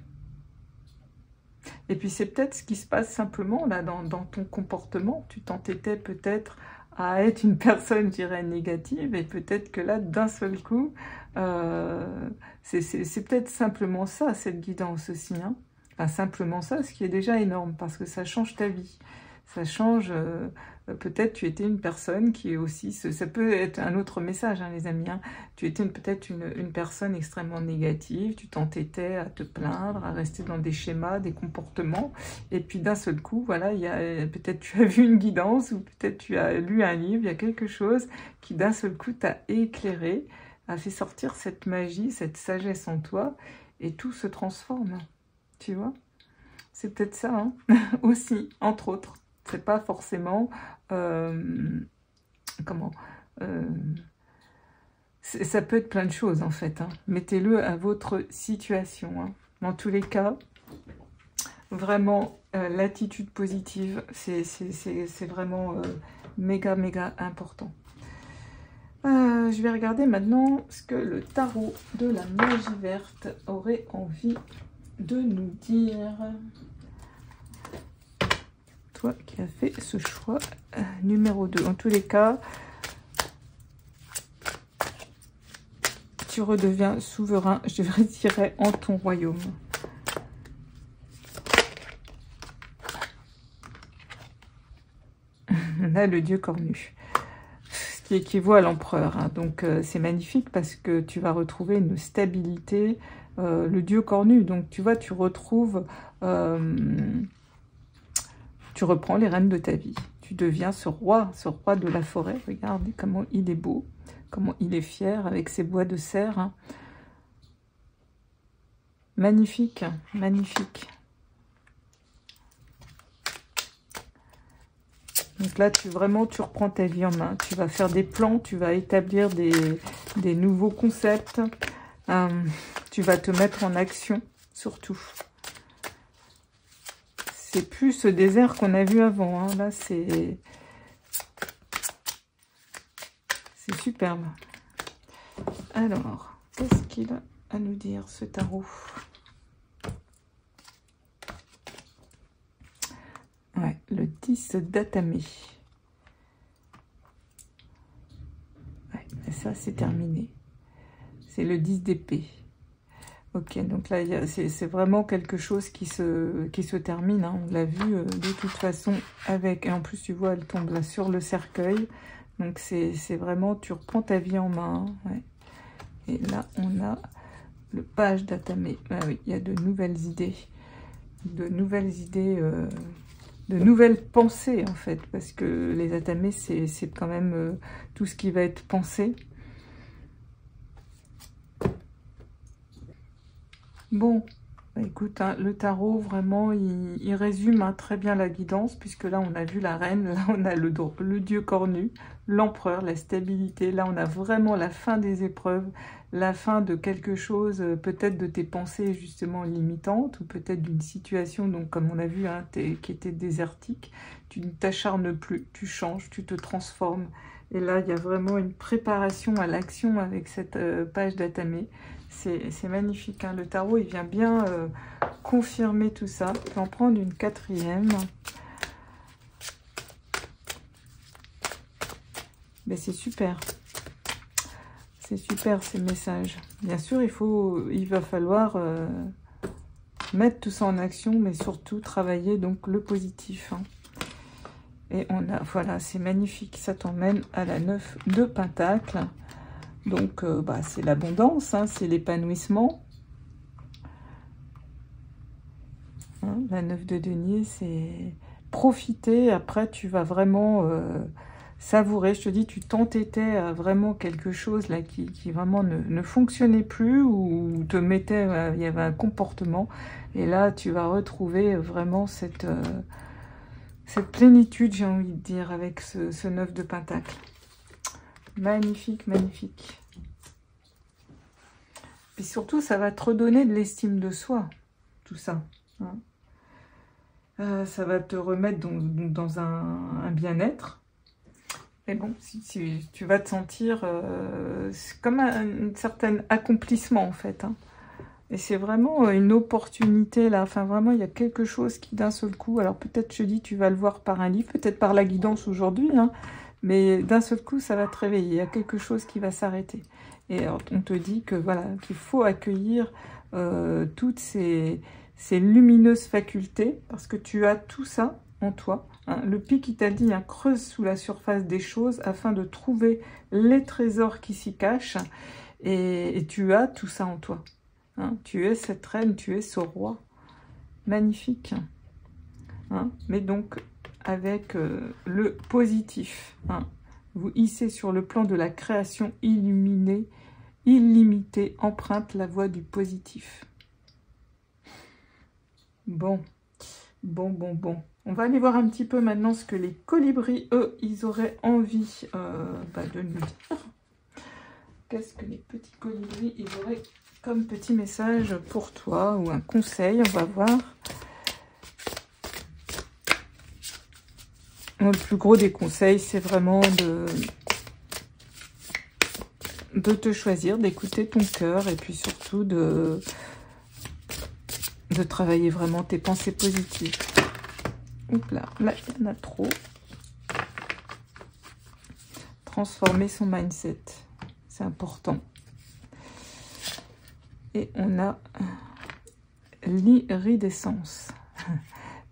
Et puis c'est peut-être ce qui se passe simplement là dans ton comportement, tu t'entêtais peut-être à être une personne, je dirais, négative, et peut-être que là, d'un seul coup, c'est peut-être simplement ça, cette guidance aussi. Hein. Enfin, simplement ça, ce qui est déjà énorme, parce que ça change ta vie. Ça change, peut-être tu étais une personne qui est aussi, ça peut être un autre message, hein, les amis. Hein. Tu étais peut-être une personne extrêmement négative, tu t'entêtais à te plaindre, à rester dans des schémas, des comportements, et puis d'un seul coup, voilà, peut-être tu as vu une guidance, ou peut-être tu as lu un livre, il y a quelque chose qui d'un seul coup t'a éclairé, a fait sortir cette magie, cette sagesse en toi, et tout se transforme, tu vois. C'est peut-être ça, hein, aussi, entre autres. C'est pas forcément... ça peut être plein de choses, en fait. Hein. Mettez-le à votre situation. Hein. Dans tous les cas, vraiment, l'attitude positive, c'est vraiment méga, méga important. Je vais regarder maintenant ce que le tarot de la magie verte aurait envie de nous dire. Toi qui as fait ce choix numéro 2. En tous les cas, tu redeviens souverain, je dirais, en ton royaume. Là, le dieu cornu, ce qui équivaut à l'empereur. Hein. Donc, c'est magnifique parce que tu vas retrouver une stabilité, le dieu cornu. Donc, tu vois, tu retrouves... tu reprends les rênes de ta vie. Tu deviens ce roi de la forêt. Regardez comment il est beau, comment il est fier avec ses bois de serre. Hein. Magnifique, magnifique. Donc là, vraiment, tu reprends ta vie en main. Tu vas faire des plans, tu vas établir des nouveaux concepts. Tu vas te mettre en action, surtout. C'est plus ce désert qu'on a vu avant. Hein. Là, c'est superbe. Alors, qu'est-ce qu'il a à nous dire, ce tarot? Ouais, le 10 d'Atamé. Ouais, ça, c'est terminé. C'est le 10 d'épée. Ok, donc là, c'est vraiment quelque chose qui se termine. Hein. On l'a vu de toute façon avec... Et en plus, tu vois, elle tombe là sur le cercueil. Donc, c'est vraiment... Tu reprends ta vie en main. Hein. Ouais. Et là, on a le page d'Atamé. Ah oui, il y a de nouvelles idées. De nouvelles idées... de nouvelles pensées, en fait. Parce que les Atamés, c'est quand même tout ce qui va être pensé. Bon, bah écoute, hein, le tarot, vraiment, il résume hein, très bien la guidance, puisque là, on a vu la reine, là, on a le dieu cornu, l'empereur, la stabilité. Là, on a vraiment la fin des épreuves, la fin de quelque chose, peut-être de tes pensées, justement, limitantes, ou peut-être d'une situation, donc, comme on a vu, hein, qui était désertique. Tu ne t'acharnes plus, tu changes, tu te transformes. Et là, il y a vraiment une préparation à l'action avec cette page d'Atamé. C'est magnifique, hein. Le tarot, il vient bien confirmer tout ça. Je vais en prendre une quatrième. Ben, c'est super. C'est super, ces messages. Bien sûr, il va falloir mettre tout ça en action, mais surtout travailler donc le positif. Hein. Et on a, voilà, c'est magnifique. Ça t'emmène à la 9 de Pentacle. Donc, bah, c'est l'abondance, hein, c'est l'épanouissement. Hein, la 9 de denier, c'est profiter. Après, tu vas vraiment savourer. Je te dis, tu t'entêtais à vraiment quelque chose là qui vraiment ne fonctionnait plus ou te mettait, il y avait un comportement. Et là, tu vas retrouver vraiment cette plénitude, j'ai envie de dire, avec ce 9 de Pentacle. Magnifique, magnifique. Et surtout, ça va te redonner de l'estime de soi, tout ça. Hein. Ça va te remettre dans un bien-être. Et bon, si tu vas te sentir comme un certain accomplissement, en fait. Hein. Et c'est vraiment une opportunité, là. Enfin, vraiment, il y a quelque chose qui, d'un seul coup... Alors, peut-être, je dis, tu vas le voir par un livre, peut-être par la guidance aujourd'hui, hein. Mais d'un seul coup, ça va te réveiller. Il y a quelque chose qui va s'arrêter. Et alors, on te dit que voilà, qu'il faut accueillir toutes ces lumineuses facultés, parce que tu as tout ça en toi. Hein. Le pic, il t'a dit, hein, creuse sous la surface des choses afin de trouver les trésors qui s'y cachent. Et tu as tout ça en toi. Hein. Tu es cette reine, tu es ce roi. Magnifique. Hein. Mais donc... avec le positif. Hein. Vous hissez sur le plan de la création illuminée, illimitée, emprunte la voie du positif. Bon. On va aller voir un petit peu maintenant ce que les colibris, eux, ils auraient envie de nous dire. Qu'est-ce que les petits colibris, ils auraient comme petit message pour toi ou un conseil, on va voir. Le plus gros des conseils, c'est vraiment de te choisir, d'écouter ton cœur et puis surtout de travailler vraiment tes pensées positives. Oups là, il y en a trop. Transformer son mindset, c'est important. Et on a l'iridescence.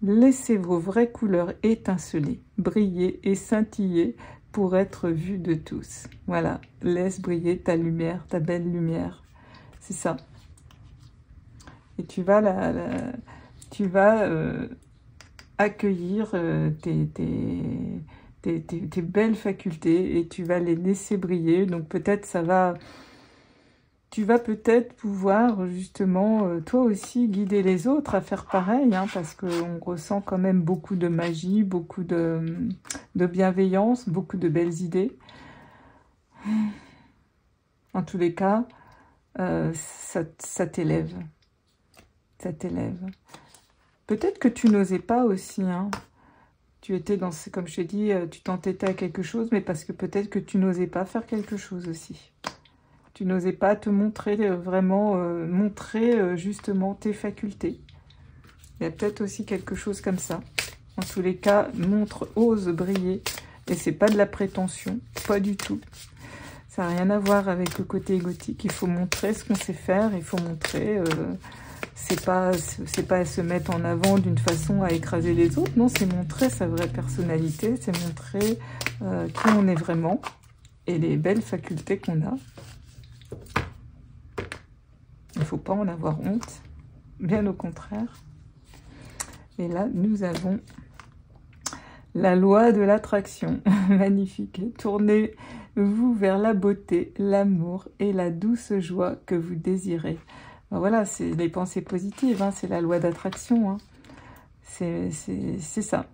Laissez vos vraies couleurs étinceler, briller et scintiller pour être vus de tous. Voilà, laisse briller ta lumière, ta belle lumière. C'est ça. Et tu vas, accueillir tes belles facultés et tu vas les laisser briller. Donc peut-être ça va tu vas peut-être pouvoir justement, toi aussi, guider les autres à faire pareil, hein, parce qu'on ressent quand même beaucoup de magie, beaucoup de bienveillance, beaucoup de belles idées. En tous les cas, ça t'élève. Ça t'élève. Peut-être que tu n'osais pas aussi, hein. Tu étais dans, comme je t'ai dit, tu t'entêtais à quelque chose, mais parce que peut-être que tu n'osais pas faire quelque chose aussi. Tu n'osais pas te montrer vraiment, montrer justement tes facultés. Il y a peut-être aussi quelque chose comme ça. En tous les cas, ose briller. Et c'est pas de la prétention, pas du tout. Ça n'a rien à voir avec le côté égotique. Il faut montrer ce qu'on sait faire, il faut montrer... c'est pas se mettre en avant d'une façon à écraser les autres. Non, c'est montrer sa vraie personnalité, c'est montrer qui on est vraiment et les belles facultés qu'on a. Il ne faut pas en avoir honte, bien au contraire. Et là, nous avons la loi de l'attraction. Magnifique. Tournez-vous vers la beauté, l'amour et la douce joie que vous désirez. Ben voilà, c'est les pensées positives, hein, c'est la loi d'attraction. Hein. C'est ça.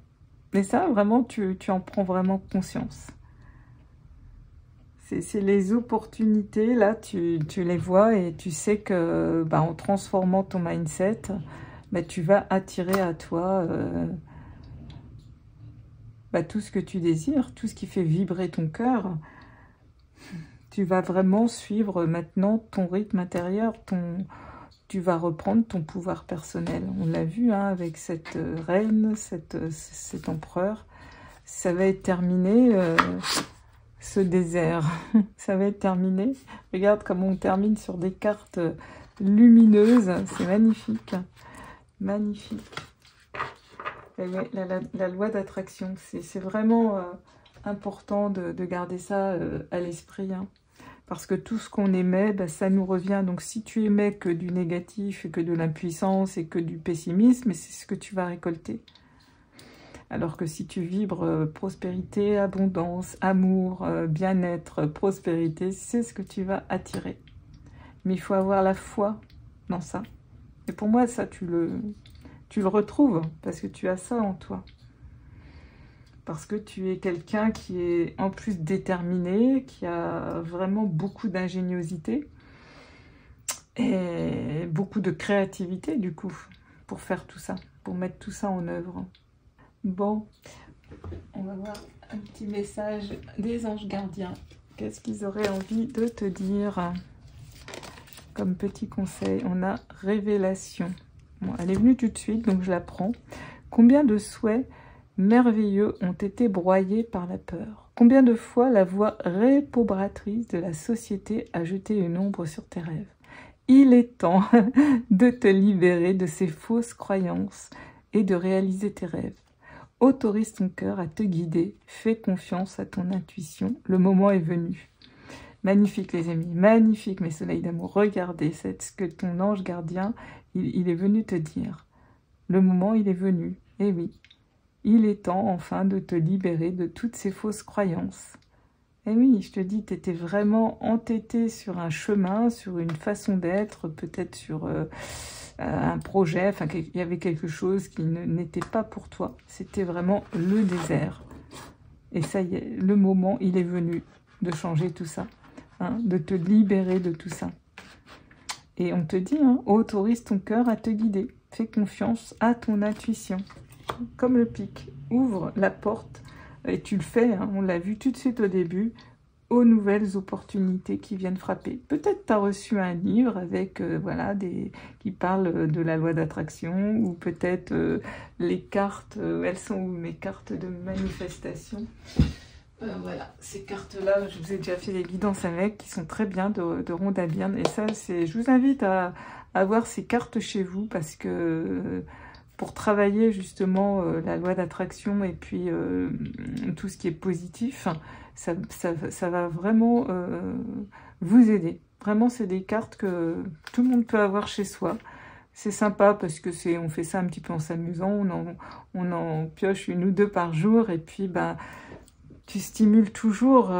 Mais ça, vraiment, tu en prends vraiment conscience. C'est les opportunités, là, tu les vois et tu sais que bah, en transformant ton mindset, bah, tu vas attirer à toi bah, tout ce que tu désires, tout ce qui fait vibrer ton cœur. Tu vas vraiment suivre maintenant ton rythme intérieur, tu vas reprendre ton pouvoir personnel. On l'a vu hein, avec cette reine, cet empereur. Ça va être terminé, ce désert. Ça va être terminé. Regarde comment on termine sur des cartes lumineuses. C'est magnifique. Magnifique. Et ouais, la loi d'attraction, c'est vraiment important de garder ça à l'esprit. Hein. Parce que tout ce qu'on émet, bah, ça nous revient. Donc si tu émets que du négatif, et que de l'impuissance et que du pessimisme, c'est ce que tu vas récolter. Alors que si tu vibres prospérité, abondance, amour, bien-être, prospérité, c'est ce que tu vas attirer. Mais il faut avoir la foi dans ça. Et pour moi, ça, tu le retrouves parce que tu as ça en toi. Parce que tu es quelqu'un qui est en plus déterminé, qui a vraiment beaucoup d'ingéniosité et beaucoup de créativité du coup pour faire tout ça, pour mettre tout ça en œuvre. Bon, on va voir un petit message des anges gardiens. Qu'est-ce qu'ils auraient envie de te dire comme petit conseil? On a révélation. Bon, elle est venue tout de suite, donc je la prends. Combien de souhaits merveilleux ont été broyés par la peur? Combien de fois la voix réprobatrice de la société a jeté une ombre sur tes rêves? Il est temps de te libérer de ces fausses croyances et de réaliser tes rêves. Autorise ton cœur à te guider, fais confiance à ton intuition, le moment est venu. Magnifique les amis, magnifique mes soleils d'amour, regardez, c'est ce que ton ange gardien, il est venu te dire. Le moment il est venu, et oui, il est temps enfin de te libérer de toutes ces fausses croyances. Et oui, je te dis, tu étais vraiment entêté sur un chemin, sur une façon d'être, peut-être sur... un projet, enfin il y avait quelque chose qui n'était pas pour toi. C'était vraiment le désert. Et ça y est, le moment, il est venu de changer tout ça, hein, de te libérer de tout ça. Et on te dit, hein, autorise ton cœur à te guider. Fais confiance à ton intuition. Comme le pic, ouvre la porte, et tu le fais, hein, on l'a vu tout de suite au début, aux nouvelles opportunités qui viennent frapper. Peut-être tu as reçu un livre avec voilà, qui parle de la loi d'attraction, ou peut-être les cartes, elles sont où mes cartes de manifestation? Voilà, ces cartes-là, je vous ai déjà fait les guidances avec, qui sont très bien, de Rhonda Byrne. Et ça, je vous invite à avoir ces cartes chez vous, parce que pour travailler justement la loi d'attraction et puis tout ce qui est positif, ça va vraiment vous aider. Vraiment, c'est des cartes que tout le monde peut avoir chez soi. C'est sympa parce que on fait ça un petit peu en s'amusant. On en pioche une ou deux par jour. Et puis, bah, tu stimules toujours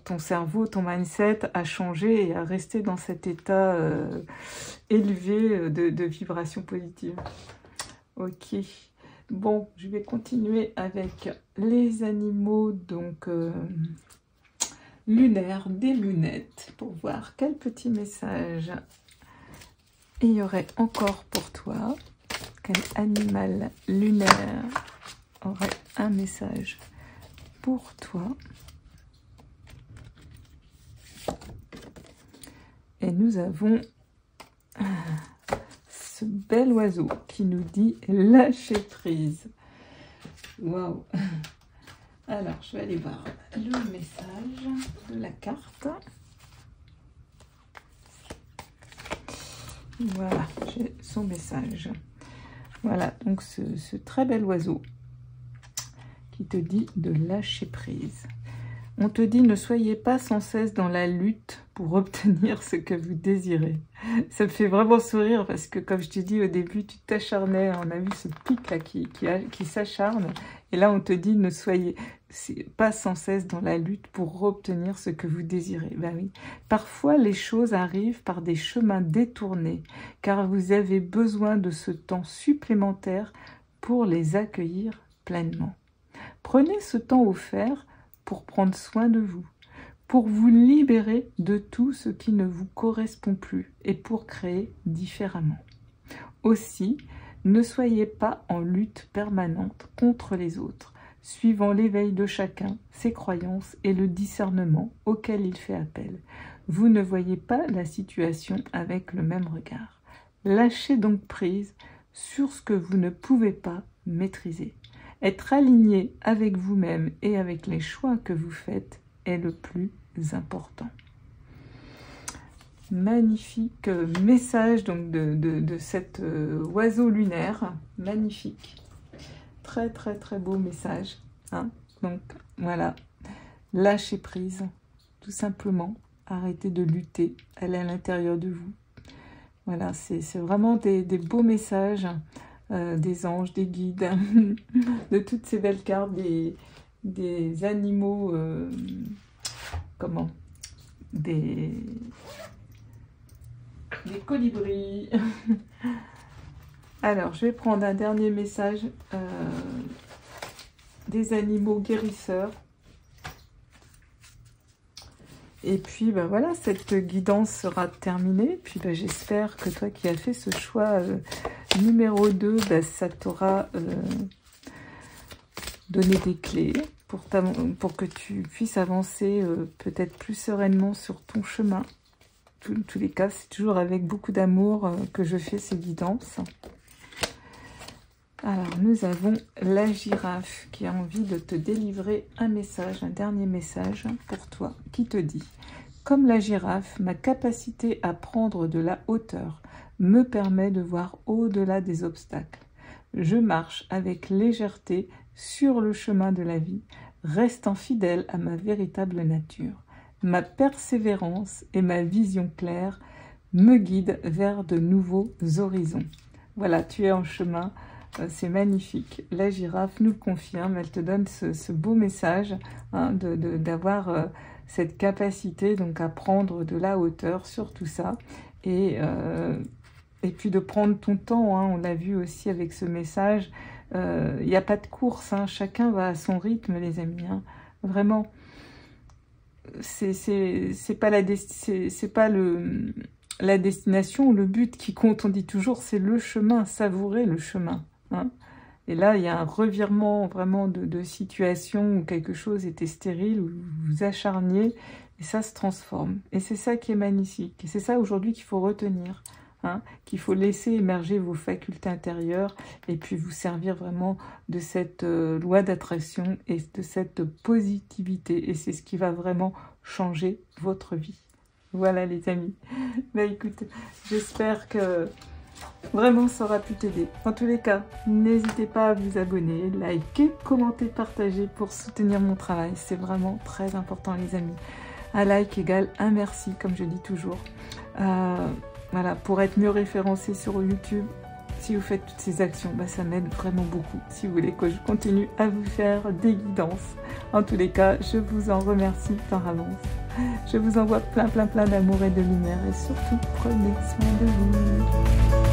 ton cerveau, ton mindset à changer et à rester dans cet état élevé de vibration positive. Ok. Bon, je vais continuer avec les animaux, donc lunaires, des lunettes, pour voir quel petit message il y aurait encore pour toi. Quel animal lunaire aurait un message pour toi? Et nous avons ce bel oiseau qui nous dit lâcher prise. Waouh! Alors, je vais aller voir le message de la carte. Voilà, j'ai son message. Voilà, donc ce très bel oiseau qui te dit de lâcher prise. On te dit ne soyez pas sans cesse dans la lutte pour obtenir ce que vous désirez. Ça me fait vraiment sourire parce que comme je t'ai dit au début, tu t'acharnais, on a vu ce pic là qui s'acharne. Et là on te dit ne soyez pas sans cesse dans la lutte pour obtenir ce que vous désirez. Ben oui. Parfois les choses arrivent par des chemins détournés car vous avez besoin de ce temps supplémentaire pour les accueillir pleinement. Prenez ce temps offert pour prendre soin de vous, pour vous libérer de tout ce qui ne vous correspond plus et pour créer différemment. Aussi, ne soyez pas en lutte permanente contre les autres, suivant l'éveil de chacun, ses croyances et le discernement auquel il fait appel. Vous ne voyez pas la situation avec le même regard. Lâchez donc prise sur ce que vous ne pouvez pas maîtriser. Être aligné avec vous-même et avec les choix que vous faites est le plus important. Magnifique message donc de cet oiseau lunaire. Magnifique. Très très très beau message. Hein. Donc voilà, lâchez prise, tout simplement. Arrêtez de lutter, elle est à l'intérieur de vous. Voilà, c'est vraiment des beaux messages. Des anges, des guides, de toutes ces belles cartes, des animaux, des colibris. Alors, je vais prendre un dernier message des animaux guérisseurs. Et puis, ben voilà, cette guidance sera terminée. Puis, ben, j'espère que toi qui as fait ce choix numéro 2, ben, ça t'aura donné des clés pour que tu puisses avancer peut-être plus sereinement sur ton chemin. Dans tous les cas, c'est toujours avec beaucoup d'amour que je fais ces guidances. Alors, nous avons la girafe qui a envie de te délivrer un message, un dernier message pour toi, qui te dit « Comme la girafe, ma capacité à prendre de la hauteur me permet de voir au-delà des obstacles. Je marche avec légèreté sur le chemin de la vie, restant fidèle à ma véritable nature. Ma persévérance et ma vision claire me guident vers de nouveaux horizons. » Voilà, tu es en chemin. C'est magnifique. La girafe nous le confirme, elle te donne ce beau message hein, d'avoir cette capacité donc à prendre de la hauteur sur tout ça et puis de prendre ton temps. Hein, on l'a vu aussi avec ce message. Il n'y a pas de course, hein, chacun va à son rythme, les amis. Hein, vraiment, c'est pas la destination ou le but qui compte. On dit toujours c'est le chemin, savourer le chemin. Hein. Et là, il y a un revirement vraiment de situation où quelque chose était stérile, où vous vous acharniez, et ça se transforme. Et c'est ça qui est magnifique. Et c'est ça aujourd'hui qu'il faut retenir, hein, qu'il faut laisser émerger vos facultés intérieures et puis vous servir vraiment de cette loi d'attraction et de cette positivité. Et c'est ce qui va vraiment changer votre vie. Voilà les amis. Bah écoute, j'espère que vraiment, ça aura pu t'aider. En tous les cas, n'hésitez pas à vous abonner, liker, commenter, partager pour soutenir mon travail. C'est vraiment très important, les amis. Un like égale un merci, comme je dis toujours. Voilà, pour être mieux référencé sur YouTube, si vous faites toutes ces actions, bah, ça m'aide vraiment beaucoup. Si vous voulez que je continue à vous faire des guidances. En tous les cas, je vous en remercie par avance. Je vous envoie plein d'amour et de lumière et surtout, prenez soin de vous.